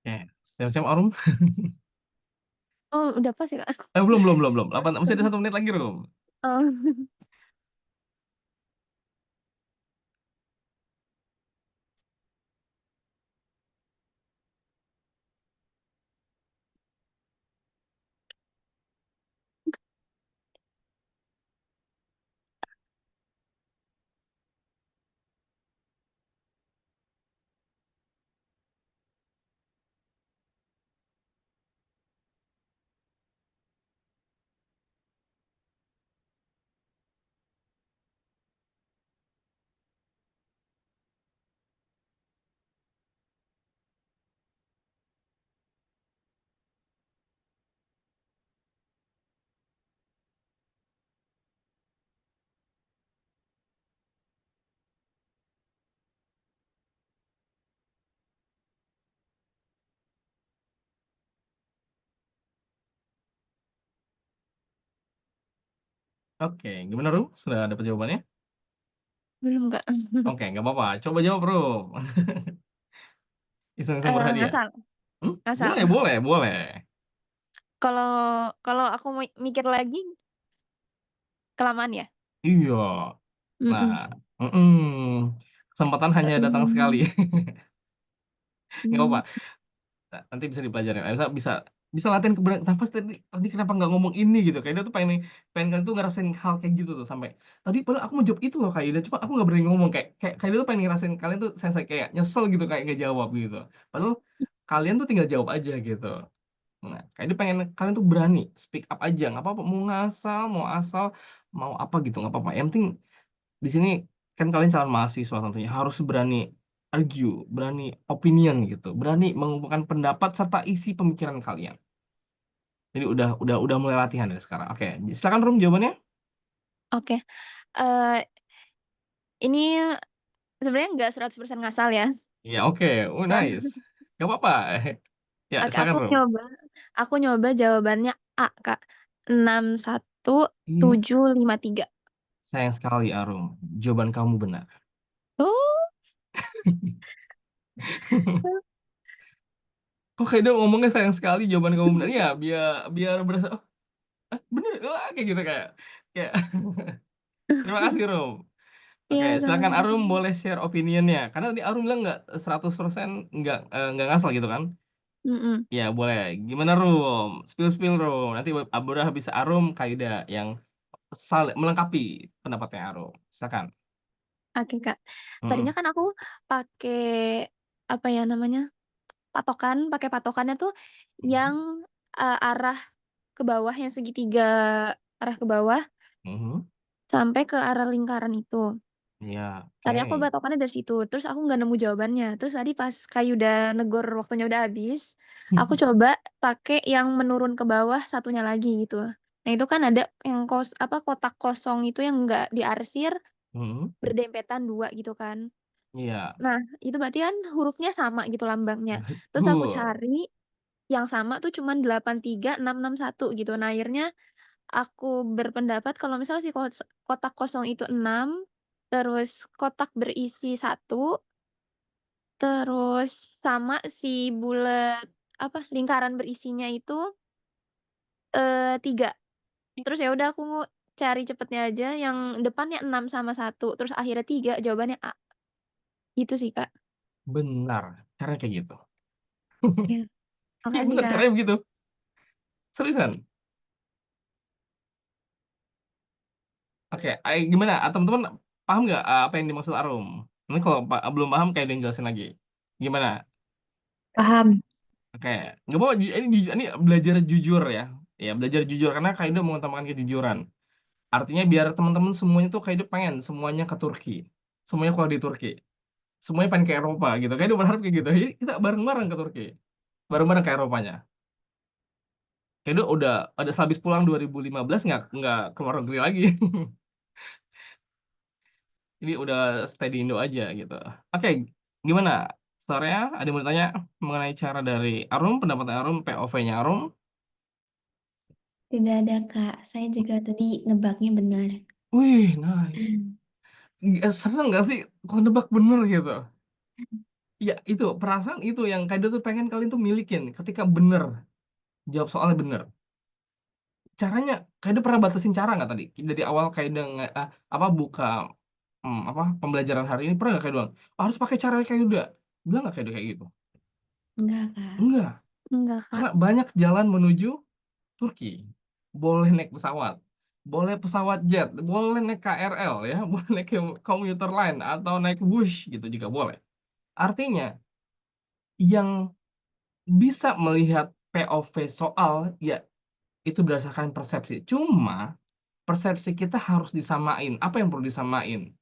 Oke, siap-siap Arum? Oh, udah pas ya, Kak? Belum. Masih ada 1 menit lagi, Rum. Oh. Oke, gimana, Rum? Sudah dapat jawabannya? Belum, Kak. Oke, nggak apa-apa. Coba jawab, Rum. Iseng-iseng berhadiah. Ngasal ngasal. Boleh. Kalau kalau aku mikir lagi kelamaan ya? Iya. Mhm. Nah, kesempatan hanya datang sekali. Nggak apa-apa. Mmm. Nanti bisa dipelajarin. Bisa bisa bisa latihan kenapa sih tadi kenapa nggak ngomong ini gitu. Kak Ida tuh pengen pengen kan tuh ngerasain hal kayak gitu tuh sampai tadi padahal aku mau jawab itu loh Kak Ida, cuma aku nggak berani ngomong kayak kayak Kak Ida tuh pengen ngerasain kalian tuh saya kayak nyesel gitu kayak nggak jawab gitu. Padahal kalian tuh tinggal jawab aja gitu. Nah, Kak Ida pengen kalian tuh berani speak up aja, nggak apa-apa mau ngasal, mau asal, mau apa gitu nggak apa-apa. Yang penting di sini kan kalian calon mahasiswa tentunya harus berani argue, berani opinion gitu, berani mengungkapkan pendapat serta isi pemikiran kalian. Jadi udah mulai latihan dari sekarang. Oke, silakan Rum jawabannya. Oke, ini sebenarnya nggak 100% ngasal ya. Iya, oke. Oh, Nah, nice. Gak apa-apa. Ya, oke, silakan Rum. aku nyoba jawabannya A, Kak. Iya, 61753. sayang sekali Arum. Jawaban kamu benar. Oh. Kok kayak ngomongnya sayang sekali jawaban kamu benar ya, biar biar berasa oh, bener, wah kayak gitu kayak kayak terima kasih Rum. Oke, Iya, silakan Arum sama-sama. boleh share opinion-nya. Karena tadi Arum bilang nggak 100% nggak ngasal gitu kan? Mhm. Ya boleh. Gimana Rum? Spill-spill Rum. Nanti udah habis Arum, Kaida yang melengkapi pendapatnya Arum. Silakan. Oke, Kak. Tadinya Mhm, kan aku pakai, apa ya namanya, pakai patokannya tuh mhm, yang, arah ke bawah, yang segitiga arah ke bawah mhm. sampai ke arah lingkaran itu. Iya, Tadi aku oke. patokannya dari situ, terus aku nggak nemu jawabannya. Terus tadi pas Kak udah negor waktunya udah habis, aku coba pakai yang menurun ke bawah satunya lagi gitu. Nah, itu kan ada yang kotak kosong itu yang nggak diarsir, Mhm, berdempetan 2 gitu kan. iya, Nah, itu berarti kan hurufnya sama gitu lambangnya. Terus aku betul. cari yang sama tuh cuman 83661 gitu. Nah, akhirnya aku berpendapat kalau misalnya si kotak kosong itu 6, terus kotak berisi 1, terus sama si lingkaran berisinya itu, 3. Terus ya udah aku cari cepetnya aja yang depannya 6 sama 1, terus akhirnya 3, jawabannya A. Gitu sih, Kak. Benar, caranya kayak gitu. Iya, Iya makasih, bener, Kak. caranya begitu. Seriusan. Oke, gimana? Teman-teman paham nggak apa yang dimaksud Arum? Nanti kalau belum paham kayak ada yang jelasin lagi. Gimana? Paham. Oke, nggak apa-apa. Ini belajar jujur ya. Ya belajar jujur karena Kaido mengutamakan kejujuran. Artinya biar teman-teman semuanya tuh Kaido pengen semuanya ke Turki, semuanya keluar di Turki, semuanya pengen ke Eropa gitu. Kaido berharap kayak gitu. Jadi kita bareng-bareng ke Turki, bareng-bareng ke Eropanya. Kaido udah ada sehabis pulang 2015 nggak keluar negeri lagi. Jadi udah stay di Indo aja gitu. Oke, gimana? Sorenya ada yang mau ditanya mengenai cara dari Arum, pendapat Arum, POV-nya Arum? Tidak ada, Kak. Saya juga tadi nebaknya benar. Wih, nice. Seneng nggak sih kalau nebak bener gitu? Iya, itu, perasaan itu yang Kaido tuh pengen kalian tuh milikin ketika bener, jawab soalnya bener. Caranya, Kaido pernah batasin cara nggak tadi? Dari awal Kaido buka, pembelajaran hari ini pernah nggak Kaido bilang, "Harus pakai cara Kaido." Bilang nggak Kaido kayak gitu? Enggak, Kak. Enggak, Enggak, Kak. karena banyak jalan menuju Turki. Boleh naik pesawat, boleh pesawat jet, boleh naik KRL ya, boleh naik komuter lain atau naik Wush gitu juga boleh. Artinya, yang bisa melihat POV soal, ya itu berdasarkan persepsi. Cuma, persepsi kita harus disamain. Apa yang perlu disamain?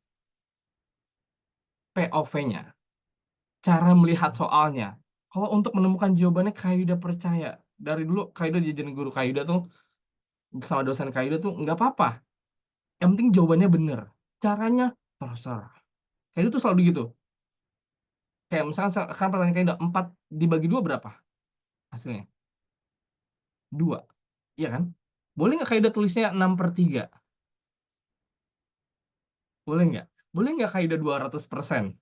POV-nya, cara melihat soalnya. Kalau untuk menemukan jawabannya Kayuda percaya. Dari dulu Kayuda jajan guru Kayuda tuh, sama dosen Kayuda tuh nggak apa-apa, yang penting jawabannya bener. Caranya terserah. Kayuda tuh selalu gitu. Kayak misalkan kan pertanyaan Kayuda, 4 dibagi 2 berapa hasilnya? 2, iya kan? Boleh nggak Kayuda tulisnya 6/3? Boleh nggak? Boleh nggak Kayuda 200%?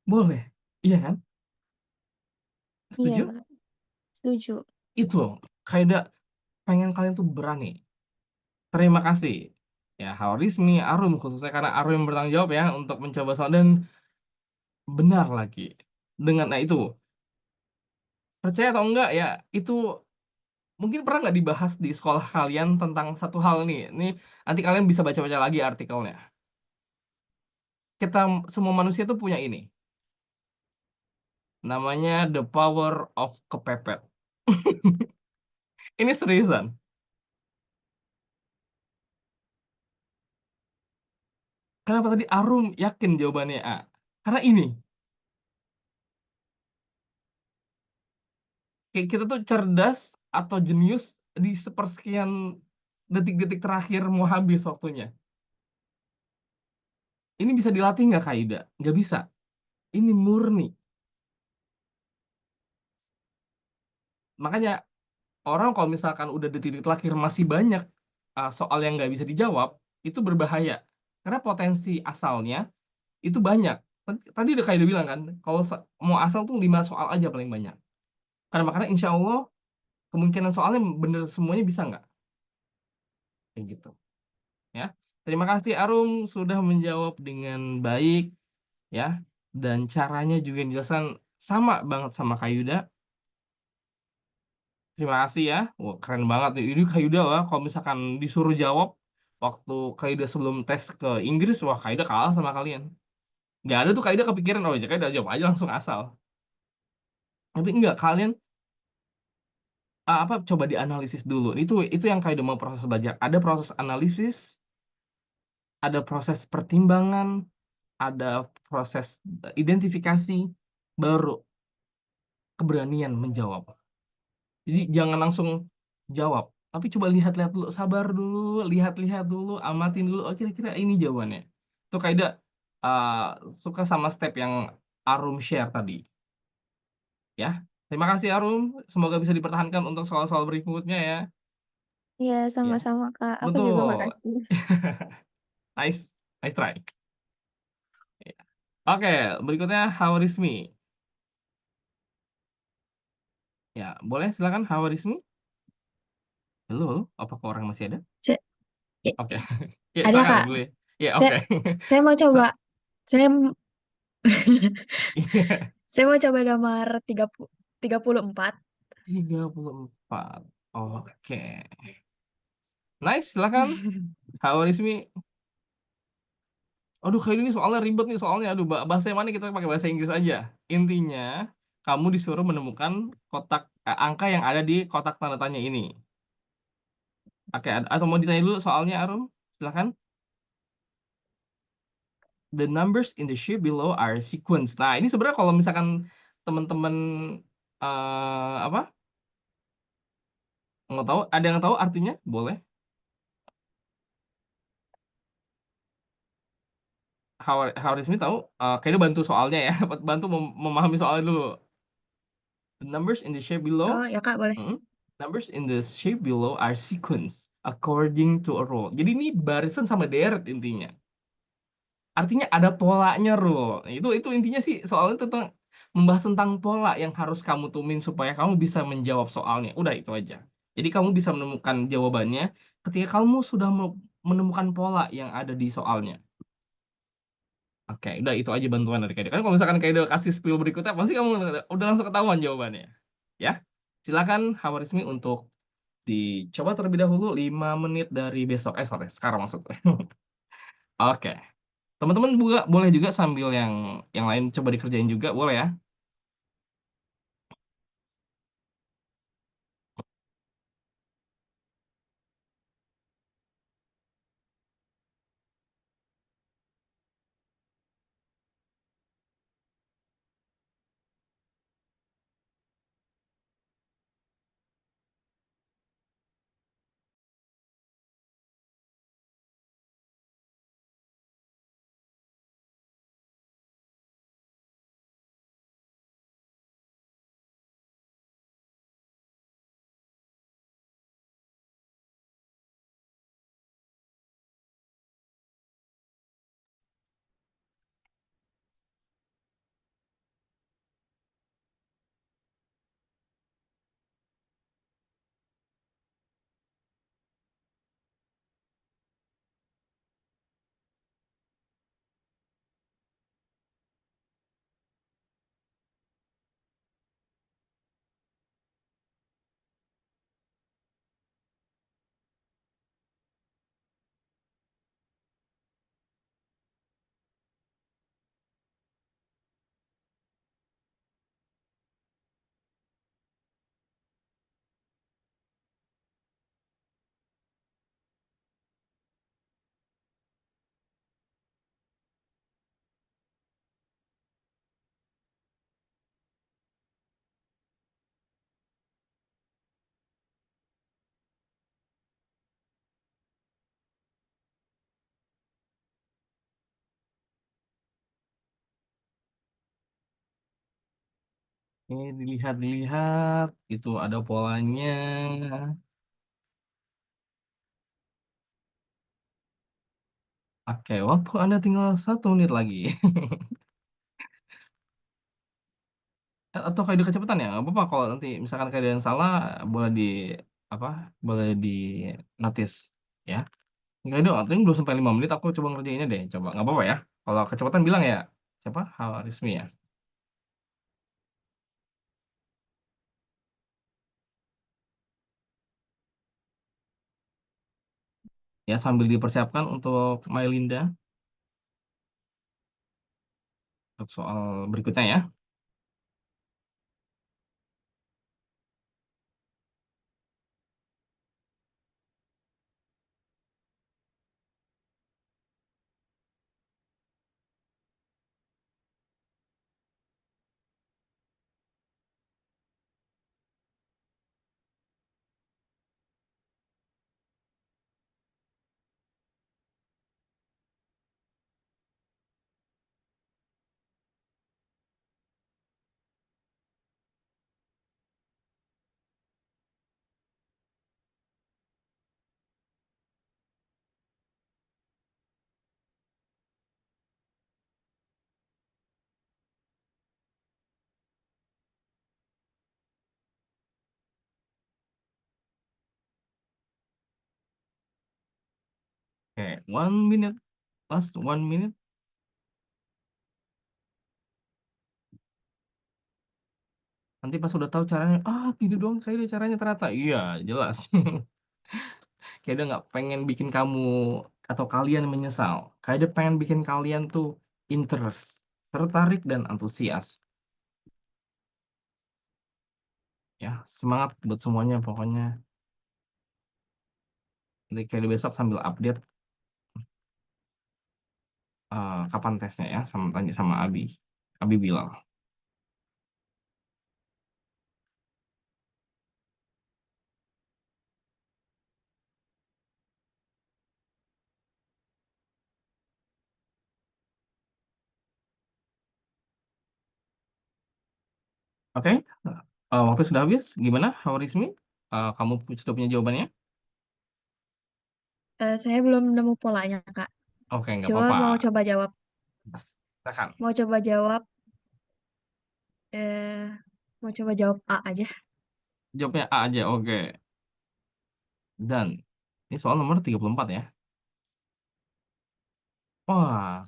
Boleh, iya kan? Iya, Setuju? Kak. Setuju. Itu, Kayuda pengen kalian tuh berani. Terima kasih. Ya, Hawarizmi, Arum khususnya karena Arum yang bertanggung jawab ya untuk mencoba soal dan benar lagi. Nah itu, percaya atau enggak ya, itu mungkin pernah nggak dibahas di sekolah kalian tentang satu hal nih. Ini nanti kalian bisa baca-baca lagi artikelnya. Kita semua manusia tuh punya ini. Namanya The Power of Kepepet. Ini seriusan. Kenapa tadi Arum yakin jawabannya A? Karena ini, kayak kita tuh cerdas atau jenius di sepersekian detik-detik terakhir mau habis waktunya. Ini bisa dilatih nggak Kak Ida? Nggak bisa. Ini murni. Makanya orang kalau misalkan udah detik-detik terakhir masih banyak soal yang nggak bisa dijawab, itu berbahaya. Karena potensi asalnya itu banyak. Tadi udah Kak Ida bilang kan, kalau mau asal tuh 5 soal aja paling banyak. Karena makanya insya Allah kemungkinan soalnya bener semuanya bisa nggak? Kayak gitu. Ya. Terima kasih Arum sudah menjawab dengan baik ya, dan caranya juga dijelaskan sama banget sama Kak Yuda. Terima kasih ya. Wah, keren banget nih. Ini Kak Yuda lah kalau misalkan disuruh jawab waktu Kak Yuda sebelum tes ke Inggris, wah Kak Yuda kalah sama kalian. Nggak ada tuh Kak Yuda kepikiran, oh ya Kak Yuda jawab aja langsung asal. Tapi enggak, kalian coba dianalisis dulu. Itu yang Kak Yuda mau proses belajar. Ada proses analisis, ada proses pertimbangan, ada proses identifikasi, baru keberanian menjawab. Jadi jangan langsung jawab, tapi coba lihat-lihat dulu, sabar dulu, lihat-lihat dulu, amatin dulu, oh kira-kira ini jawabannya. Itu Kak suka sama step yang Arum share tadi, ya. Terima kasih Arum, semoga bisa dipertahankan untuk soal-soal berikutnya ya. Iya, Ya, sama-sama, Kak. Aku juga betul. makasih. Nice, nice try. Ya. Oke, berikutnya Hawarizmi. Ya, boleh silakan Hawarizmi. Halo, apakah orang masih ada? Se- ya, Oke. Ya, ada, silakan Kak. boleh. Ya, Saya, oke. saya mau coba. Sa- Saya Iya. saya mau coba nomor 34. 34. Oke. Nice, silakan. Hawarizmi. Aduh, kayak ini soalnya ribet nih soalnya. Aduh, bahasa yang mana kita pakai bahasa Inggris aja. Intinya, kamu disuruh menemukan angka yang ada di kotak tanda tanya ini. Oke, atau mau ditanya dulu soalnya, Arum? Silakan. The numbers in the sheet below are sequence. Nah, ini sebenarnya kalau misalkan teman-teman apa? Nggak tahu, ada yang tahu artinya? Boleh. Hawarizmi tahu? Kayaknya bantu soalnya ya, bantu memahami soalnya dulu. The numbers in the shape below, Oh, ya, Kak, boleh. numbers in the shape below are sequence according to a rule. Jadi ini barisan sama deret intinya. artinya ada polanya, Rul. Itu intinya sih soalnya tentang membahas tentang pola yang harus kamu tumin supaya kamu bisa menjawab soalnya. Udah itu aja. Jadi kamu bisa menemukan jawabannya ketika kamu sudah menemukan pola yang ada di soalnya. Oke, udah itu aja bantuan dari Kak Edo. Kan kalau misalkan Kak Edo kasih spill berikutnya, pasti kamu udah langsung ketahuan jawabannya. Ya, silakan Hawarizmi untuk dicoba terlebih dahulu 5 menit dari besok. Sorry, sekarang maksudnya. Oke. Teman-teman juga boleh juga sambil yang lain coba dikerjain juga, boleh ya? Ini dilihat-lihat, itu ada polanya. Oke, waktu Anda tinggal 1 menit lagi. Atau kayak udah kecepatan ya? Nggak apa-apa kalau nanti misalkan kayak ada yang salah, boleh di apa? Boleh di notice ya. Enggak dong, artinya belum sampai 5 menit aku coba ngerjainnya deh. Coba nggak apa-apa ya. Kalau kecepatan bilang ya. Siapa? Hawarizmi ya. Ya sambil dipersiapkan untuk Mailinda untuk soal berikutnya ya. Oke, 1 minute, last 1 minute. Nanti pas udah tahu caranya, gini doang kayak ada caranya ternyata. Iya, jelas. Kayak udah nggak pengen bikin kamu atau kalian menyesal. Kayak udah pengen bikin kalian tuh interest, tertarik dan antusias. Ya, semangat buat semuanya pokoknya. Nanti kayak besok sambil update kapan tesnya ya, sama tanya sama Abi. Abi bilang. Oke, waktu sudah habis. Gimana, Hawarizmi? Kamu sudah punya jawabannya? Saya belum nemu polanya, Kak. Oke, nggak Coba apa-apa. mau coba jawab. Silakan. Mau coba jawab eh mau coba jawab A aja. Jawabnya A aja, oke. Dan ini soal nomor 34 ya. Wah,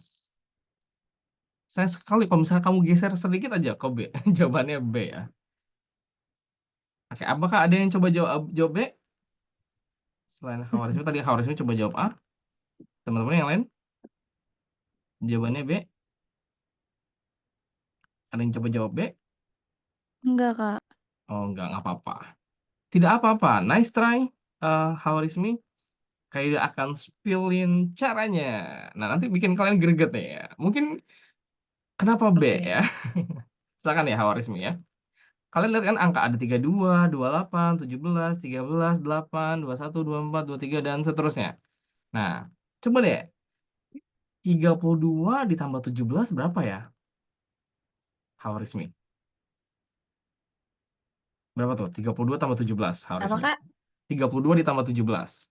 sayang sekali kalau misalnya kamu geser sedikit aja ke B. Jawabannya B ya. Oke, apakah ada yang coba jawab B? Selain Khawarizmi, tadi Khawarizmi coba jawab A. Teman-teman yang lain, jawabannya B. Ada yang coba jawab B? Enggak, Kak. Oh, nggak apa-apa. Tidak apa-apa. Nice try, Khawarizmi. Kayak akan spillin caranya. Nah, nanti bikin kalian greget nih ya. Mungkin kenapa B Oke. ya? Silakan ya, Khawarizmi ya. Kalian lihat kan angka ada 32, 28, 17, 13, 8, 21, 24, 23, dan seterusnya. Nah, coba deh. 32 ditambah 17 berapa ya? Khawarizmi. Berapa tuh? 32 tambah 17, Apa, Khawarizmi. Kak? 32 ditambah 17.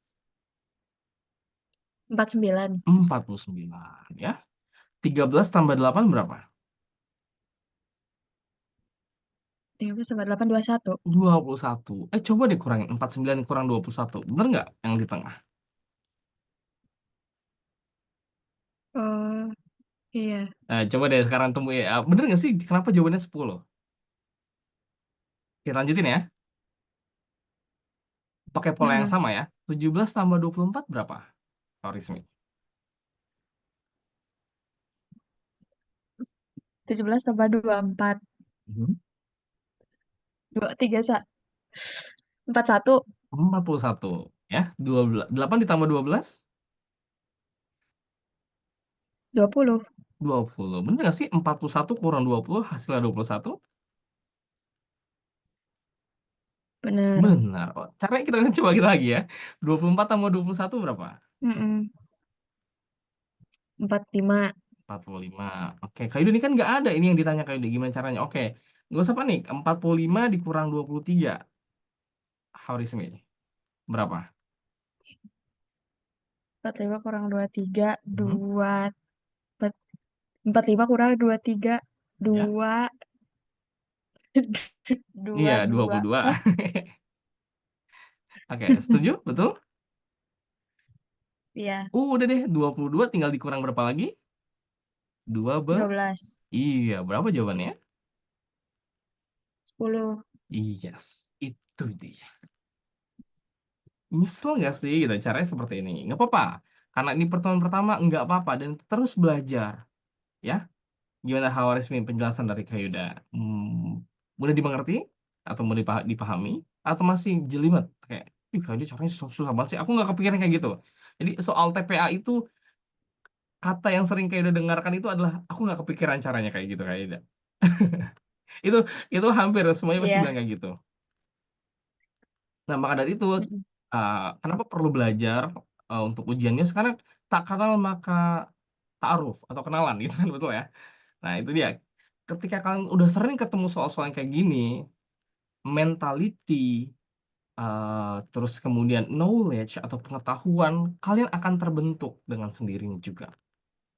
49. 49 ya. 13 tambah 8 berapa? 13 tambah 8 21. 21. Coba deh kurangin 49 kurang 21. Bener nggak yang di tengah? Oh, iya. Coba deh sekarang temu ya. Bener nggak sih? Kenapa jawabannya 10? Kita lanjutin ya. Pakai pola yang Heeh. sama ya. 17 tambah 24 berapa? Khawarizmi. 17 tambah 24. Mhm. 2 3 41. 41 ya. 12. 8 ditambah 12? 20. 20. Bener nggak sih? 41 kurang 20 hasilnya 21? Bener. Benar. Oh, caranya kita coba kita lagi ya. 24 tambah 21 berapa? Mm-mm. 45. 45. Oke, Kak Yuda ini kan nggak ada ini yang ditanya Kak Yuda. Gimana caranya? Oke, nggak usah panik. 45 dikurang 23. Khawarizmi. Berapa? 45 kurang 23. Mhm. 2. 45 kurang 23. Ya. 2. Iya, 22. 22. Hah? Oke, setuju? Betul? Iya. Udah deh, 22 tinggal dikurang berapa lagi? 12. Iya, berapa jawabannya? 10. Yes, itu dia. Nyesel nggak sih gitu caranya seperti ini? Nggak apa-apa. Karena ini pertemuan pertama, nggak apa-apa. Dan terus belajar. Ya, gimana Khawarizmi penjelasan dari Kak Yuda? Mudah dimengerti? Atau mudah dipahami? Atau masih jelimet? Kayak, ih Kak Yuda caranya susah banget sih. Aku nggak kepikiran kayak gitu. Jadi soal TPA itu, kata yang sering Kak Yuda dengarkan itu adalah, aku nggak kepikiran caranya kayak gitu Kak Yuda. Itu itu hampir semuanya pasti Iya. bilang kayak gitu. Nah, maka dari itu, Mm-mm. kenapa perlu belajar, untuk ujiannya? Karena tak kenal maka ta'aruf atau kenalan gitu kan, betul ya? Nah, itu dia. Ketika kalian udah sering ketemu soal-soal yang kayak gini, mentality, terus kemudian knowledge atau pengetahuan, kalian akan terbentuk dengan sendirinya juga.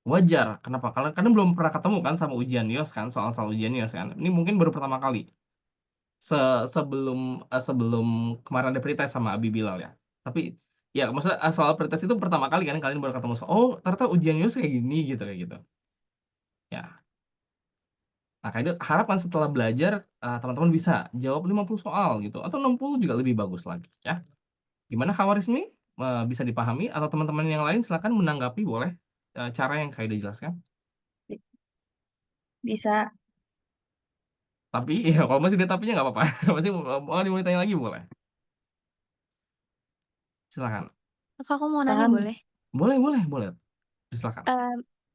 Wajar, kenapa? Karena kalian belum pernah ketemu kan sama ujian NIOS kan, soal-soal ujian NIOS kan. Ini mungkin baru pertama kali. Se sebelum, sebelum kemarin ada pretest sama Abi Bilal ya. Tapi, ya maksudnya, soal pretest itu pertama kali kan kalian baru ketemu, "Oh ternyata ujian NIOS kayak gini," gitu, kayak gitu. Ya. Nah, Kak Edo harapan setelah belajar, teman-teman bisa jawab 50 soal gitu, atau 60 juga lebih bagus lagi ya. Gimana Khawarizmi? Bisa dipahami atau teman-teman yang lain silakan menanggapi boleh, cara yang Kak Edo jelaskan. Bisa. Tapi ya kalau masih ada tapinya nggak apa-apa, masih mau ditanya lagi boleh. Silakan. Kak, aku mau nanya Kan boleh? Boleh boleh boleh, silakan.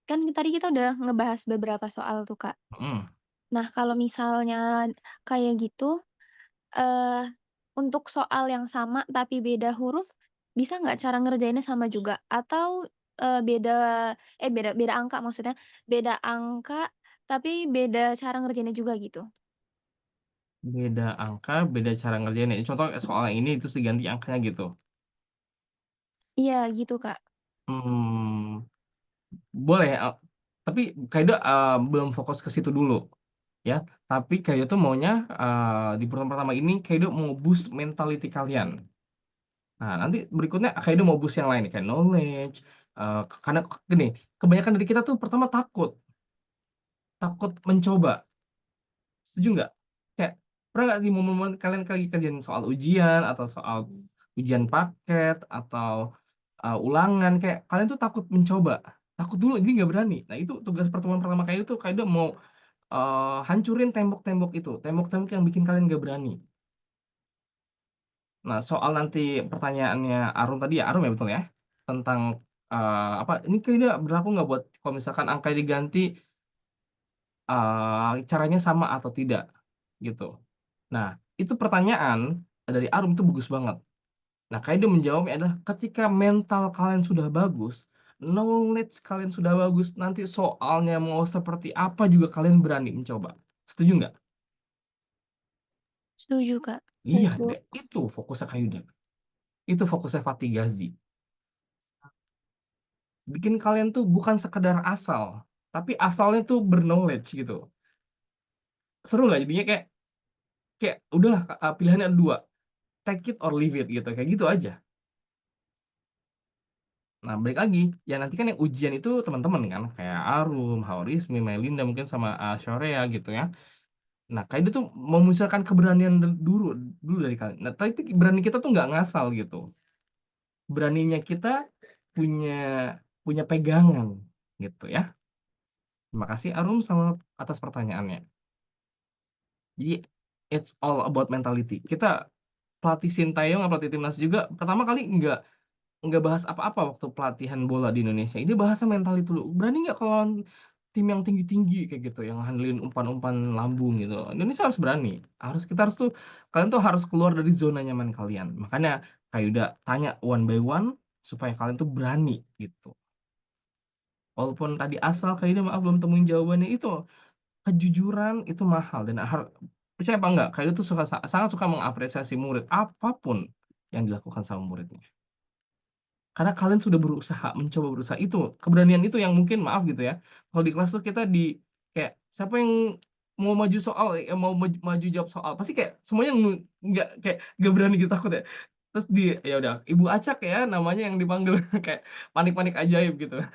Kan tadi kita udah ngebahas beberapa soal tuh, Kak. Mhm. Nah, kalau misalnya kayak gitu, eee, untuk soal yang sama tapi beda huruf, bisa nggak cara ngerjainnya sama juga? Atau, beda beda beda angka maksudnya, beda angka tapi beda cara ngerjainnya juga gitu? Beda angka, beda cara ngerjainnya. Contoh soal yang ini terus diganti angkanya gitu? Iya gitu, Kak. Mmm, boleh, Tapi Kaido belum fokus ke situ dulu ya. Tapi Kaido tuh maunya di pertemuan pertama ini Kaido mau boost mentality kalian. Nah, nanti berikutnya Kaido mau boost yang lain kayak knowledge. Karena gini, kebanyakan dari kita tuh pertama takut mencoba. Setuju nggak? Kayak pernah nggak di momen-momen kalian lagi kerjain soal ujian atau soal ujian paket atau ulangan, kayak kalian tuh takut mencoba, takut dulu, jadi nggak berani. Nah itu tugas pertemuan pertama kali itu Kaido mau hancurin tembok-tembok itu, tembok-tembok yang bikin kalian nggak berani. Nah soal nanti pertanyaannya Arum tadi ya, Arum ya betul ya, tentang apa ini Kaido berlaku nggak buat kalau misalkan angka diganti caranya sama atau tidak gitu. Nah, itu pertanyaan dari Arum itu bagus banget. Nah, Kaido menjawabnya adalah ketika mental kalian sudah bagus, knowledge kalian sudah bagus, nanti soalnya mau seperti apa juga kalian berani mencoba. Setuju nggak? Setuju, Kak. Iya, Setuju. itu fokusnya Kaido. Itu fokusnya Fatigazi. Bikin kalian tuh bukan sekedar asal, tapi asalnya tuh berknowledge gitu. Seru lah jadinya kayak udahlah pilihannya ada dua, take it or leave it gitu, kayak gitu aja. Nah, balik lagi, ya nanti kan yang ujian itu teman-teman kan, kayak Arum, Haurismi, Melinda, mungkin sama Shorea gitu ya. Nah, Kaido tuh memunculkan keberanian dulu dulu dari kalian. Nah, tapi berani kita tuh nggak ngasal gitu. Beraninya kita punya punya pegangan gitu ya. Terima kasih Arum sama atas pertanyaannya. Jadi it's all about mentality. Kita pelatih Sintayong, pelatih timnas juga pertama kali nggak bahas apa-apa waktu pelatihan bola di Indonesia. Ini bahasa mental itu dulu. Berani nggak kalau tim yang tinggi-tinggi kayak gitu, yang handlin umpan-umpan lambung gitu. Indonesia harus berani. Kita harus tuh kalian tuh harus keluar dari zona nyaman kalian. Makanya kayak udah tanya one by one supaya kalian tuh berani gitu. Walaupun tadi asal kayak udah maaf belum temuin jawabannya itu, kejujuran itu mahal dan percaya apa enggak, kayak tuh sangat suka mengapresiasi murid apapun yang dilakukan sama muridnya. Karena kalian sudah mencoba berusaha itu, keberanian itu yang mungkin maaf gitu ya. Kalau di kelas tuh kita kayak siapa yang mau maju soal, mau maju jawab soal, pasti kayak semuanya nggak berani gitu, takut ya. Terus ya udah Ibu Acak ya namanya yang dipanggil kayak panik-panik ajaib gitu.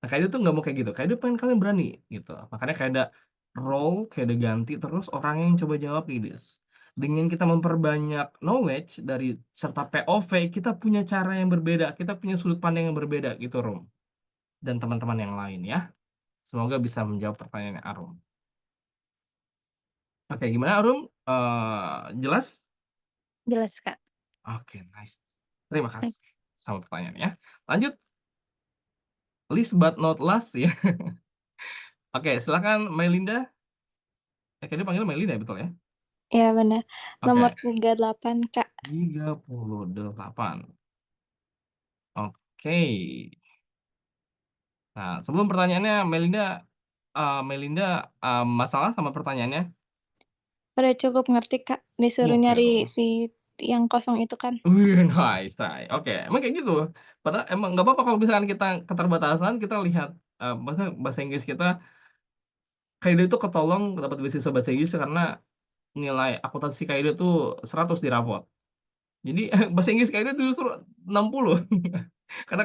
Nah, Kaido tuh nggak mau kayak gitu. Kaido pengen kalian berani gitu. Makanya kayak ada ganti terus orang yang coba jawab guys. Dengan kita memperbanyak knowledge dari serta POV, kita punya cara yang berbeda, kita punya sudut pandang yang berbeda gitu, Rom. Dan teman-teman yang lain ya. Semoga bisa menjawab pertanyaannya Arum. Oke, gimana Arum? Jelas? Jelas, Kak. Oke, nice. Terima kasih sama pertanyaannya. Lanjut. Least but not last ya. Oke, silakan Melinda. Kayaknya panggil Melinda betul ya? Ya benar. Nomor Oke. 38, Kak. 38. Oke. Nah, sebelum pertanyaannya Melinda masalah sama pertanyaannya? Udah cukup ngerti, Kak. Disuruh Oke nyari dong. si yang kosong itu kan. Wih, nice, nice. Oke, emang kayak gitu. Padahal emang nggak apa-apa kalau misalkan kita keterbatasan, kita lihat maksudnya bahasa Inggris kita, Kaido itu ketolong dapat beasiswa bahasa Inggris karena nilai akuntansi Kaido tuh 100 di rapot. Jadi bahasa Inggris Kaido tuh justru 60. Karena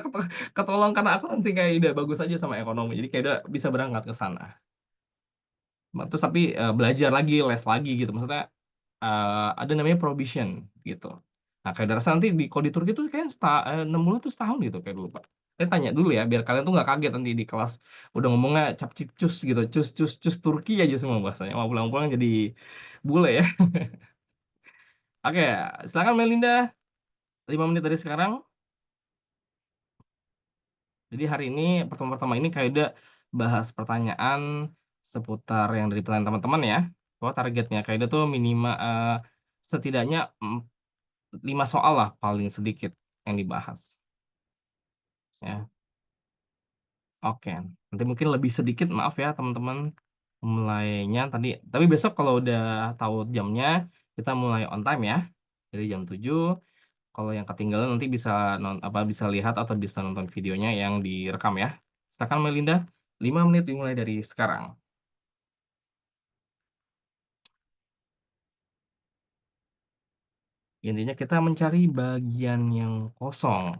ketolong karena akuntansi Kaido bagus aja sama ekonomi. Jadi Kaido bisa berangkat ke sana. Terus tapi belajar lagi, les lagi gitu. Maksudnya ada namanya probation gitu. Nah, kayak rasa nanti kalau di Turki tuh kayak 6 bulan tuh setahun gitu kayak dulu Pak. Saya tanya dulu ya, biar kalian tuh nggak kaget nanti di kelas udah ngomongnya cap cip cus gitu, cus cus cus Turki aja semua bahasanya. Mau pulang-pulang jadi bule ya. Oke, silakan Melinda, 5 menit dari sekarang. Jadi hari ini pertemuan pertama ini kayak udah bahas pertanyaan seputar yang dari pertanyaan teman-teman ya. Bahwa targetnya kayak udah tuh minimal setidaknya 5 soal lah paling sedikit yang dibahas. Ya, oke. Nanti mungkin lebih sedikit, maaf ya teman-teman. Mulainya tadi, tapi besok kalau udah tahu jamnya, kita mulai on time ya. Jadi jam 7. Kalau yang ketinggalan nanti bisa bisa lihat atau bisa nonton videonya yang direkam ya. Silakan Melinda, 5 menit dimulai dari sekarang. Intinya kita mencari bagian yang kosong.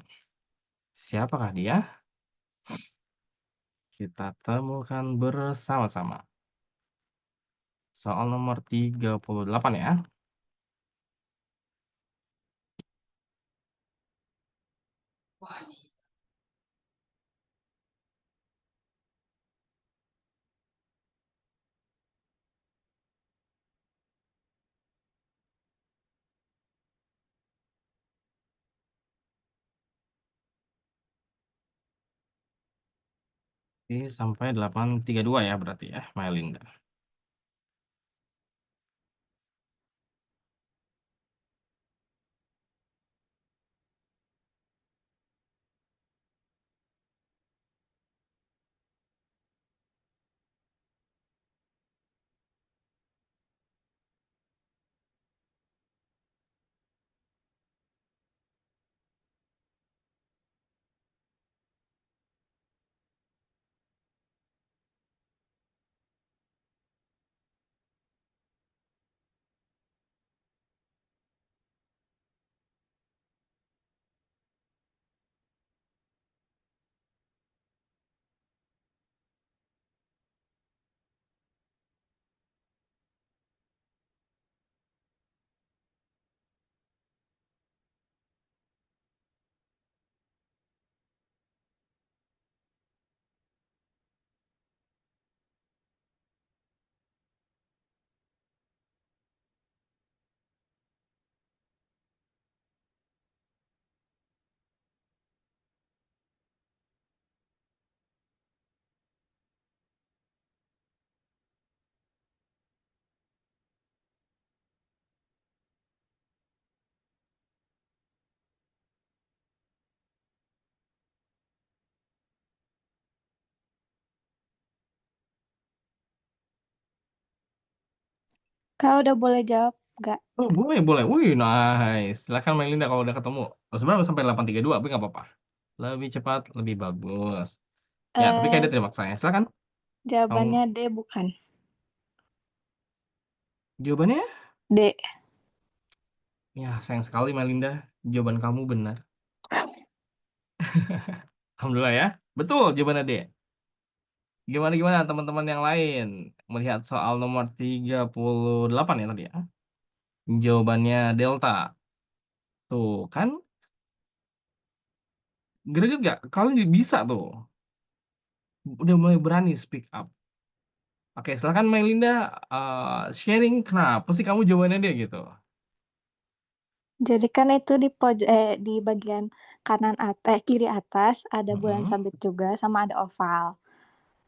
Siapakah dia? Kita temukan bersama-sama. Soal nomor 38 ya. Oke, sampai 832 ya berarti ya, Melinda. Kak udah boleh jawab nggak? Oh, boleh boleh. Wih, nice. Silakan Melinda kalau udah ketemu. Oh, sebenarnya udah sampai 832, tapi nggak apa-apa. Lebih cepat, lebih bagus. Ya, tapi Eh, kayaknya terima kasih. Silakan. Kamu jawabannya D bukan. jawabannya? D. Ya, sayang sekali Melinda. Jawaban kamu benar. Alhamdulillah ya. Betul jawabannya D. Gimana gimana teman-teman yang lain melihat soal nomor 38 ya tadi ya? Jawabannya delta. Tuh kan, greget nggak? Kalian bisa tuh. Udah mulai berani speak up. Oke, silakan Melinda, sharing kenapa sih kamu jawabannya dia gitu? Jadi kan itu di bagian kiri atas ada bulan Mhm, sabit juga sama ada oval.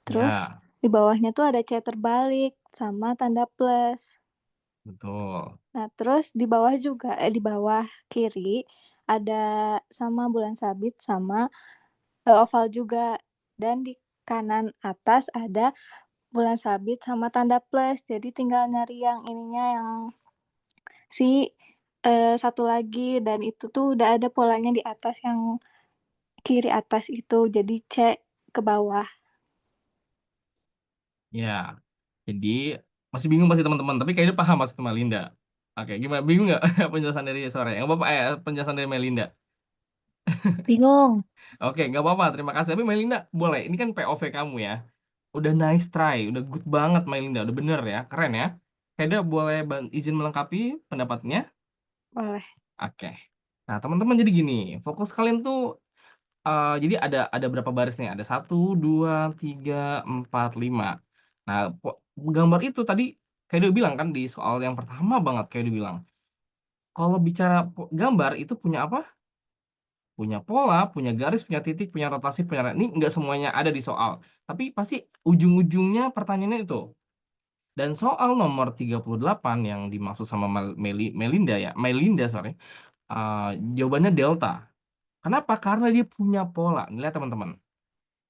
Terus ya, di bawahnya tuh ada C terbalik sama tanda plus. betul. Nah, terus di bawah kiri ada sama bulan sabit sama oval juga. Dan di kanan atas ada bulan sabit sama tanda plus. Jadi tinggal nyari yang ininya yang si satu lagi dan itu tuh udah ada polanya di atas yang kiri atas itu. Jadi C ke bawah. Ya, jadi masih bingung pasti teman-teman, tapi kayaknya paham Mas Melinda. Oke, gimana? Bingung nggak penjelasan dari sore? Nggak apa-apa penjelasan dari Melinda. Bingung. Oke, nggak apa-apa, terima kasih. Tapi Melinda, boleh. Ini kan POV kamu ya. Udah nice try, udah good banget Melinda, udah bener ya, keren ya. Kayaknya boleh izin melengkapi pendapatnya? Boleh. Oke. Nah, teman-teman jadi gini, fokus kalian tuh jadi ada berapa baris nih? Ada 1, 2, 3, 4, 5. Nah, gambar itu tadi kayak dia bilang kan di soal yang pertama banget kayak dia bilang, kalau bicara gambar itu punya apa? Punya pola, punya garis, punya titik, punya rotasi, punya ini enggak semuanya ada di soal, tapi pasti ujung-ujungnya pertanyaannya itu. Dan soal nomor 38 yang dimaksud sama Melinda sorry, jawabannya delta. Kenapa? Karena dia punya pola. Nih lihat teman-teman,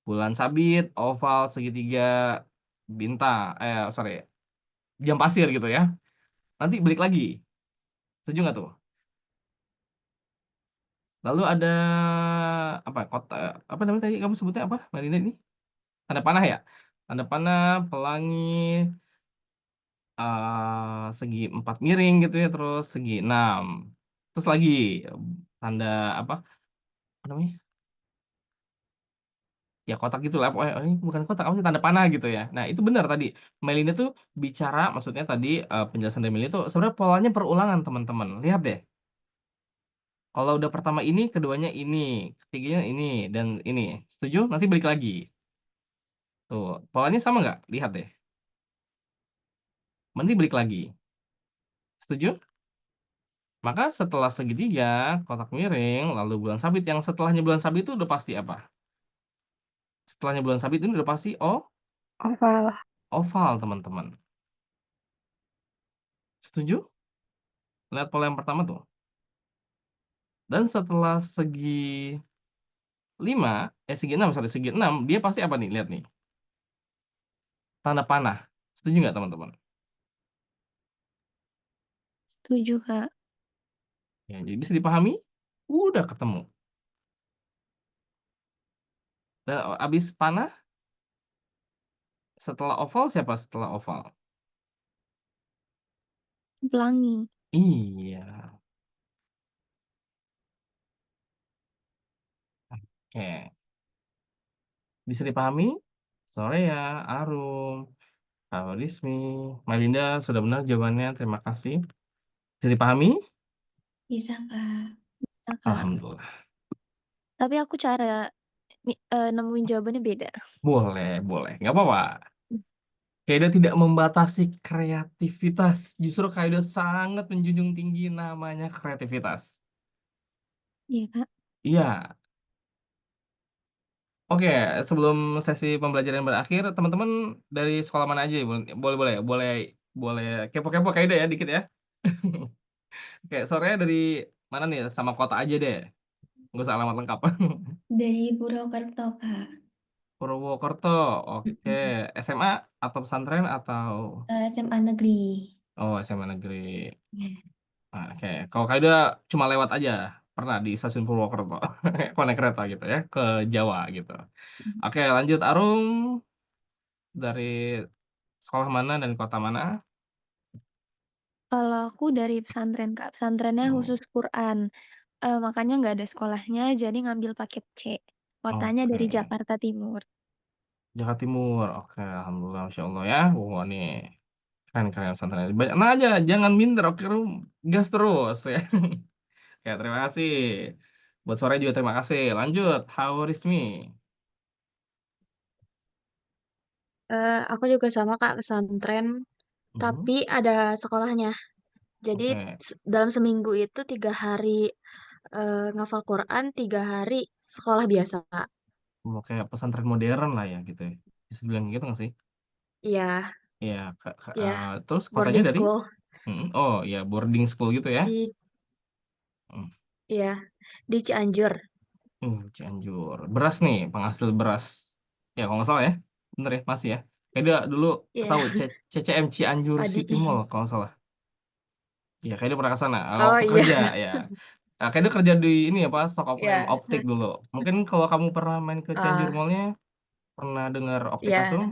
bulan sabit, oval, segitiga, bintang, sorry, jam pasir gitu ya. Nanti balik lagi. Setuju nggak tuh? Lalu ada apa, apa namanya tadi kamu sebutnya apa, Melinda ini? Tanda panah ya? Tanda panah, pelangi, segi 4 miring gitu ya, terus segi 6. Terus lagi, tanda apa namanya, ya kotak gitulah pokoknya, ini bukan kotak, apa sih, tanda panah gitu ya. Nah itu benar tadi, Melinda tuh bicara maksudnya tadi, penjelasan dari Melinda tuh sebenarnya polanya perulangan teman-teman, lihat deh. Kalau udah pertama ini, keduanya ini, ketiganya ini, dan ini. Setuju? Nanti balik lagi. Tuh, polanya sama nggak? Lihat deh. Nanti balik lagi. Setuju? Maka setelah segitiga, kotak miring, lalu bulan sabit, yang setelahnya bulan sabit itu udah pasti apa? Setelahnya bulan sabit ini udah pasti Oval. oval, teman-teman. Setuju? Lihat pola yang pertama tuh. Dan setelah segi 5, segi 6, sorry, segi 6, dia pasti apa nih? Lihat nih. Tanda panah. Setuju nggak, teman-teman? Setuju, Kak. Ya, jadi bisa dipahami? Udah ketemu. Dan abis panah, setelah oval siapa setelah oval? Pelangi. Iya. Oke. Bisa dipahami? Sorea, Arum, Kak Rizmi, Melinda sudah benar jawabannya. Terima kasih. Bisa dipahami? Bisa, Kak. Nah, Kak. Alhamdulillah. Tapi aku cara nemuin jawabannya beda. Boleh, boleh. Nggak apa-apa. Kaido tidak membatasi kreativitas. Justru Kaido sangat menjunjung tinggi namanya kreativitas. Iya, Kak. Iya. Oke, sebelum sesi pembelajaran berakhir, teman-teman dari sekolah mana aja ya? Boleh, boleh, boleh, boleh kepo-kepo Kaido ya, dikit ya. Oke, sorenya dari mana nih? Sama kota aja deh. Nggak usah alamat lengkap. Dari Purwokerto, Kak. Purwokerto. Oke, Mm-mm. SMA atau pesantren atau SMA negeri. SMA negeri. Ya. Oke, kalau Kaido cuma lewat aja. Pernah di stasiun Purwokerto. Kalau naik kereta gitu ya, ke Jawa gitu. Oke, lanjut Arum. Dari sekolah mana dan kota mana? Kalau aku dari pesantren, Kak. Pesantrennya Oh, khusus Quran. Makanya nggak ada sekolahnya, jadi ngambil paket C. Kotanya dari oke. Jakarta Timur. Jakarta Timur. Oke, alhamdulillah, masya Allah ya. Wah, nih keren pesantren. Banyak nah aja, jangan minder. Oke, Rum. Gas terus ya. Oke, terima kasih. Buat sore juga terima kasih. Lanjut, Rismi. Aku juga sama Kak, pesantren, Mhm. tapi ada sekolahnya. Jadi Oke, dalam seminggu itu 3 hari ngafal Quran, 3 hari sekolah biasa Kak. mau kayak pesantren modern lah ya gitu ya. Bisa bilang gitu nggak sih? Iya, Iya, iya, terus kotanya boarding dari? school Oh ya, boarding school gitu ya. di Hmm. iya, di Cianjur. Cianjur. Beras nih, penghasil beras. Ya, kalau nggak salah ya. Bener ya, masih ya. Kayak dia dulu Iya, tahu CCM Cianjur padi. City Mall kalau nggak salah. Iya, kayak dia pernah ke sana. Oh Waktu iya, kerja ya. Kayak dia kerja di ini ya, Pak, Stock iya, Optik dulu. Mungkin kalau kamu pernah main ke Cianjur ah, Mallnya, pernah dengar Optik Kasum?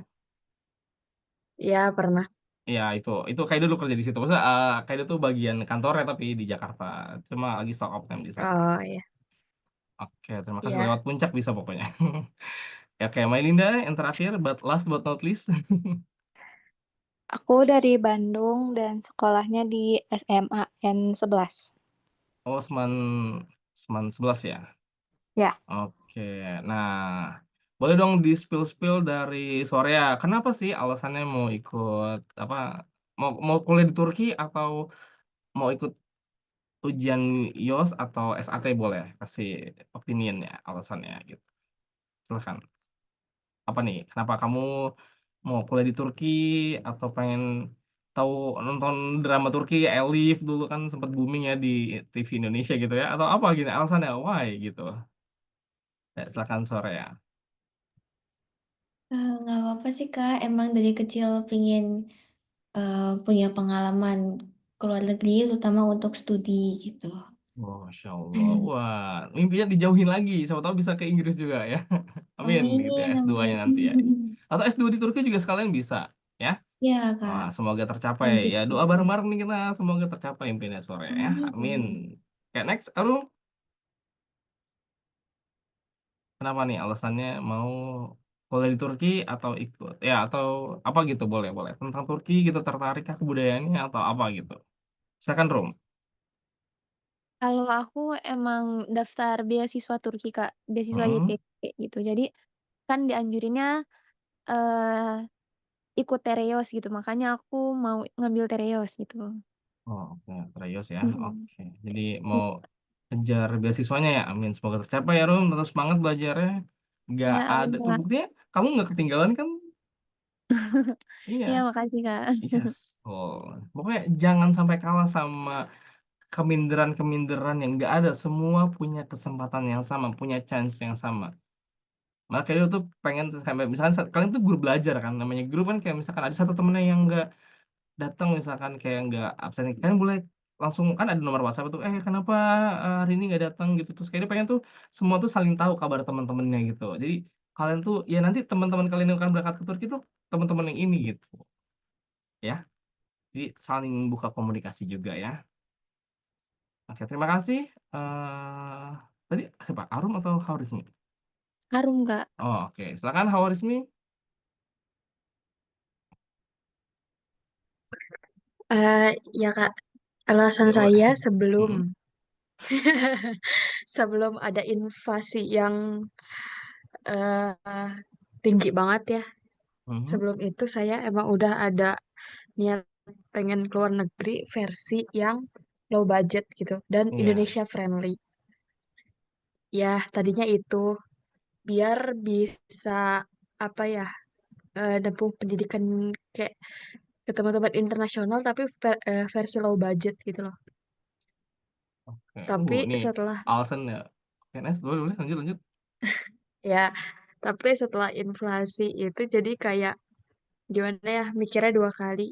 iya, iya pernah. Ya, itu kayak dulu kerja di situ. Maksudnya kayak itu tuh bagian kantornya tapi di Jakarta. Cuma lagi stock opname di sana. Oh iya, Oke, terima kasih. iya. Lewat puncak bisa pokoknya. Ya, kayak Linda yang terakhir, but last but not least. Aku dari Bandung dan sekolahnya di SMA N11. Oh, Seman Seman 11 ya. Ya, Oke. Nah, boleh dong di spill-spill dari Sorea. Kenapa sih alasannya mau ikut apa? Mau kuliah di Turki atau mau ikut ujian IELTS atau SAT boleh kasih opinion ya, alasannya gitu. Silakan. Apa nih? Kenapa kamu mau kuliah di Turki atau pengen tahu nonton drama Turki Elif dulu kan sempat booming ya di TV Indonesia gitu ya? Atau apa gini alasannya? Why gitu? Ya, silakan sore ya. Nggak apa-apa sih, Kak. Emang dari kecil pengen punya pengalaman ke luar negeri, terutama untuk studi gitu. Masya Allah. Wah, mimpinya dijauhin lagi. Siapa tahu bisa ke Inggris juga ya. Amin gitu ya, Amin, S2-nya amin. nanti ya. Atau S2 di Turki juga sekalian bisa, ya. Iya, Kak. Wah, semoga tercapai Lanjut ya, doa gitu. bareng-bareng nih kita, semoga tercapai impiannya sore ya, Amin amin. amin. Oke next, Arum, kenapa nih alasannya mau kuliah di Turki atau ikut ya atau apa gitu boleh boleh, tentang Turki gitu tertarik kah kebudayaannya atau apa gitu? Silakan Rum. Kalau aku emang daftar beasiswa Turki, Kak, beasiswa Mhm, YTP gitu. Jadi kan dianjurinnya, eee, ikut Tereos gitu, makanya aku mau ngambil Tereos gitu. oh oke, serius ya, Mhm. oke. Jadi I mau kejar beasiswanya ya, amin semoga tercapai ya Rum, tetap semangat belajarnya. Nggak ya amin, ada tuh Kak. buktinya kamu nggak ketinggalan kan? Iya, Iya, makasih, Kak. yes, betul. Pokoknya jangan sampai kalah sama keminderan-keminderan yang nggak ada, semua punya kesempatan yang sama, punya chance yang sama. Makanya tuh pengen tuh sampai misalkan kalian tuh grup belajar kan, namanya grup kan kayak misalkan ada satu temennya yang nggak datang misalkan kayak nggak absen, kalian boleh langsung kan ada nomor WhatsApp tuh, "Eh kenapa, hari ini nggak datang?" Gitu. Terus kayaknya pengen tuh semua tuh saling tahu kabar teman-temannya gitu. Jadi kalian tuh ya nanti teman-teman kalian yang akan berangkat ke Turki tuh teman-teman yang ini gitu, ya. Jadi saling buka komunikasi juga ya. Oke terima kasih, tadi siapa? Arum atau Khawarizmi? Harum, Kak. Oh oke, silakan Khawarizmi. Ya Kak, alasan Ya boleh. saya Mhm sebelum ada invasi yang eh, tinggi banget ya. mhm. Sebelum itu saya emang udah ada niat pengen keluar negeri versi yang low budget gitu dan Iya, Indonesia friendly. Ya, tadinya itu biar bisa apa ya, nempuh pendidikan kayak ke tempat-tempat internasional tapi versi low budget gitu loh. oke. Tapi Nih setelah alasannya oke nice, boleh boleh, lanjut lanjut. ya, tapi setelah inflasi itu jadi kayak gimana ya, mikirnya dua kali.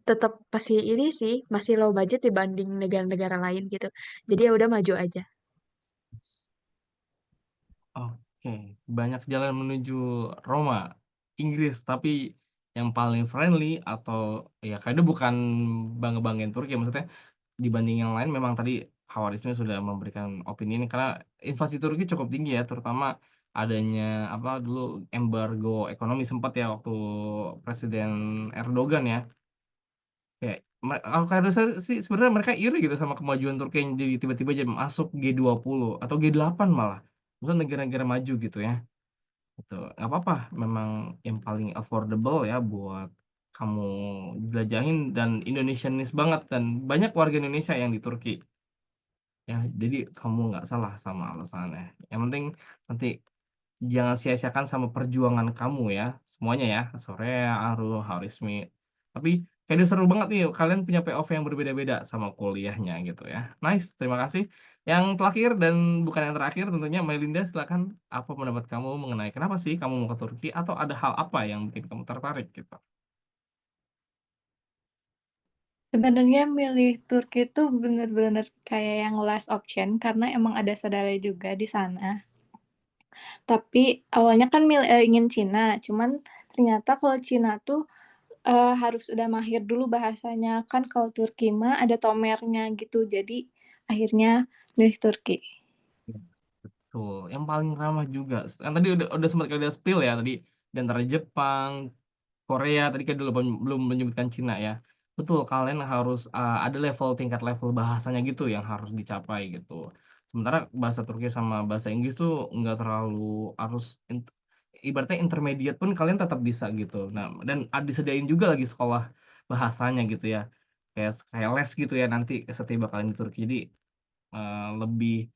Tetap masih ini sih, masih low budget dibanding negara-negara lain gitu. Jadi ya udah maju aja. Oke, banyak jalan menuju Roma, Inggris, tapi yang paling friendly atau ya kayaknya bukan bangga-banggain Turki, maksudnya dibanding yang lain memang tadi Khawarizmi sudah memberikan opini ini karena inflasi Turki cukup tinggi ya, terutama adanya apa dulu embargo ekonomi sempat ya waktu Presiden Erdogan ya. Kayak kalau kata saya sih sebenarnya mereka iri gitu sama kemajuan Turki yang jadi tiba-tiba aja masuk G20 atau G8 malah. Maksudnya negara-negara maju gitu ya, gitu. Nggak apa-apa memang yang paling affordable ya buat kamu jelajahin dan Indonesianis banget dan banyak warga Indonesia yang di Turki. Ya, jadi kamu nggak salah sama alasannya. Yang penting nanti jangan sia-siakan sama perjuangan kamu ya, semuanya ya, Sorea, Aru, Harismi. Tapi kayaknya seru banget nih, kalian punya POV yang berbeda-beda sama kuliahnya gitu ya. Nice, terima kasih. Yang terakhir dan bukan yang terakhir tentunya Melinda silakan apa pendapat kamu mengenai kenapa sih kamu mau ke Turki atau ada hal apa yang bikin kamu tertarik gitu? Sebenarnya milih Turki itu bener-bener kayak yang last option karena emang ada saudara juga di sana. Tapi awalnya kan ingin Cina, cuman ternyata kalau Cina tuh harus udah mahir dulu bahasanya. Kan kalau Turki mah ada tomernya gitu, jadi akhirnya milih Turki. Betul, yang paling ramah juga, kan tadi udah sempat kita spill ya tadi, di antara Jepang, Korea, tadi kan dulu belum belum menyebutkan Cina ya. Betul, kalian harus, ada tingkat level bahasanya gitu yang harus dicapai gitu. Sementara bahasa Turki sama bahasa Inggris tuh nggak terlalu harus ibaratnya intermediate pun kalian tetap bisa gitu. Nah, dan disediain juga lagi sekolah bahasanya gitu ya, kayak kayak les gitu ya nanti setiba kalian di Turki. Jadi, lebih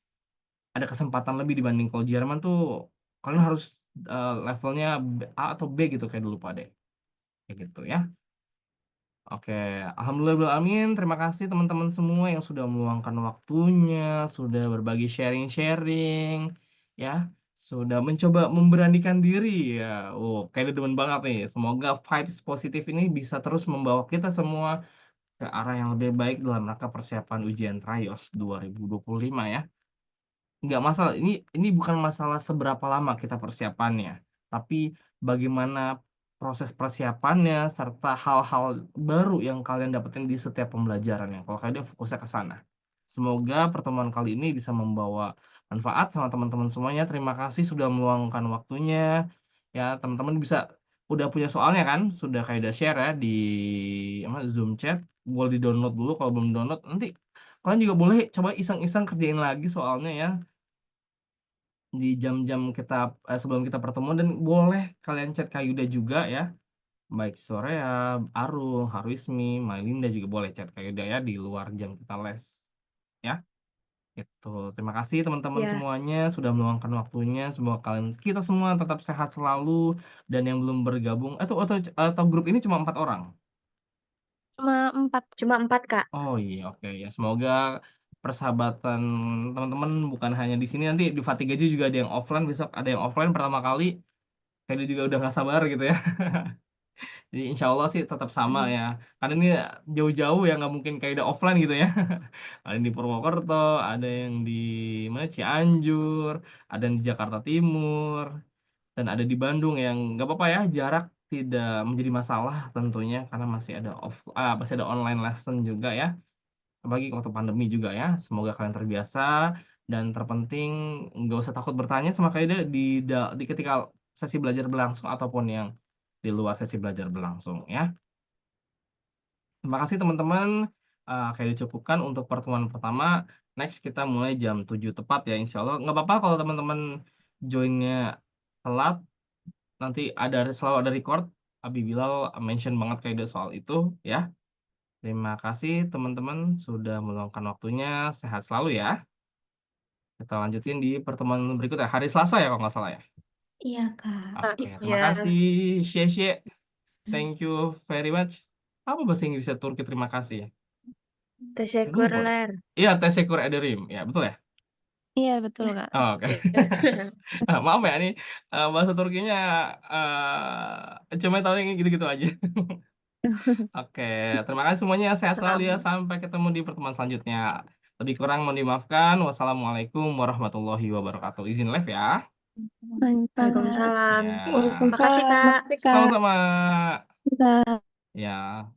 ada kesempatan lebih dibanding kalau Jerman tuh kalian harus, levelnya A atau B gitu kayak dulu Pak deh, kayak gitu ya. Oke, alhamdulillahirobbilalamin, terima kasih teman-teman semua yang sudah meluangkan waktunya, sudah berbagi sharing-sharing, ya, sudah mencoba memberanikan diri ya. Oh, kayaknya demen banget nih. Semoga vibes positif ini bisa terus membawa kita semua ke arah yang lebih baik dalam rangka persiapan ujian TRAIOS 2025 ya. Nggak masalah, ini bukan masalah seberapa lama kita persiapannya, tapi bagaimana proses persiapannya, serta hal-hal baru yang kalian dapetin di setiap pembelajarannya. Kalau kalian fokusnya ke sana. Semoga pertemuan kali ini bisa membawa manfaat sama teman-teman semuanya. Terima kasih sudah meluangkan waktunya. Ya, teman-teman udah punya soalnya kan? Sudah kayak udah share ya di Zoom chat. Boleh di-download dulu kalau belum download. Nanti kalian juga boleh coba iseng-iseng kerjain lagi soalnya ya di jam-jam sebelum kita pertemuan, dan boleh kalian chat Kak Yuda juga ya. Baik Sorea, Arung, Harismi, Mailinda juga boleh chat Kak Yuda ya di luar jam kita les. Ya, itu. Terima kasih teman-teman Ya, semuanya sudah meluangkan waktunya. Semoga kita semua tetap sehat selalu, dan yang belum bergabung atau grup ini cuma 4 orang. Cuma 4. cuma 4, Kak. Oh iya, oke ya. Semoga persahabatan teman-teman bukan hanya di sini, nanti di Fatigaju juga ada yang offline, besok ada yang offline pertama kali. Kayaknya juga udah nggak sabar gitu ya. Jadi insya Allah sih tetap sama Hmm. ya. Karena ini jauh-jauh ya, nggak mungkin kayak udah offline gitu ya. Ada yang di Purwokerto, ada yang di mana Cianjur, ada yang di Jakarta Timur, dan ada di Bandung, yang nggak apa-apa ya, jarak tidak menjadi masalah tentunya, karena masih ada online lesson juga ya. Apalagi waktu pandemi juga ya. Semoga kalian terbiasa, dan terpenting nggak usah takut bertanya sama kalian di ketika sesi belajar berlangsung ataupun yang di luar sesi belajar berlangsung ya. Terima kasih teman-teman. Kayak dicukupkan untuk pertemuan pertama. Next kita mulai jam 7 tepat ya, insya Allah. Nggak apa-apa kalau teman-teman joinnya telat. Nanti selalu ada record. Abi Bilal mention banget kayak soal itu ya. Terima kasih teman-teman sudah meluangkan waktunya. Sehat selalu ya. Kita lanjutin di pertemuan berikutnya. Hari Selasa ya kalau nggak salah ya. Iya, Kak. Oke, Ya, terima kasih. Shie. Thank you very much. Apa bahasa Inggrisnya Turki terima kasih ya? Lupa ya. teşekkürler. Iya, teşekkür ederim. Ya, betul ya? Iya, betul, Kak. Oh, oke. Maaf ya, ini bahasa Turkinya cuma tahu yang gitu-gitu aja. Oke, terima kasih semuanya. Sehat selalu ya. Sampai ketemu di pertemuan selanjutnya. Lebih kurang mohon dimaafkan. Wassalamualaikum warahmatullahi wabarakatuh. Izin live ya. Waalaikumsalam. Ya. Makasih, Waalaikumsalam. Kak. Makasih, Kak. Sama-sama. Kak. Ya.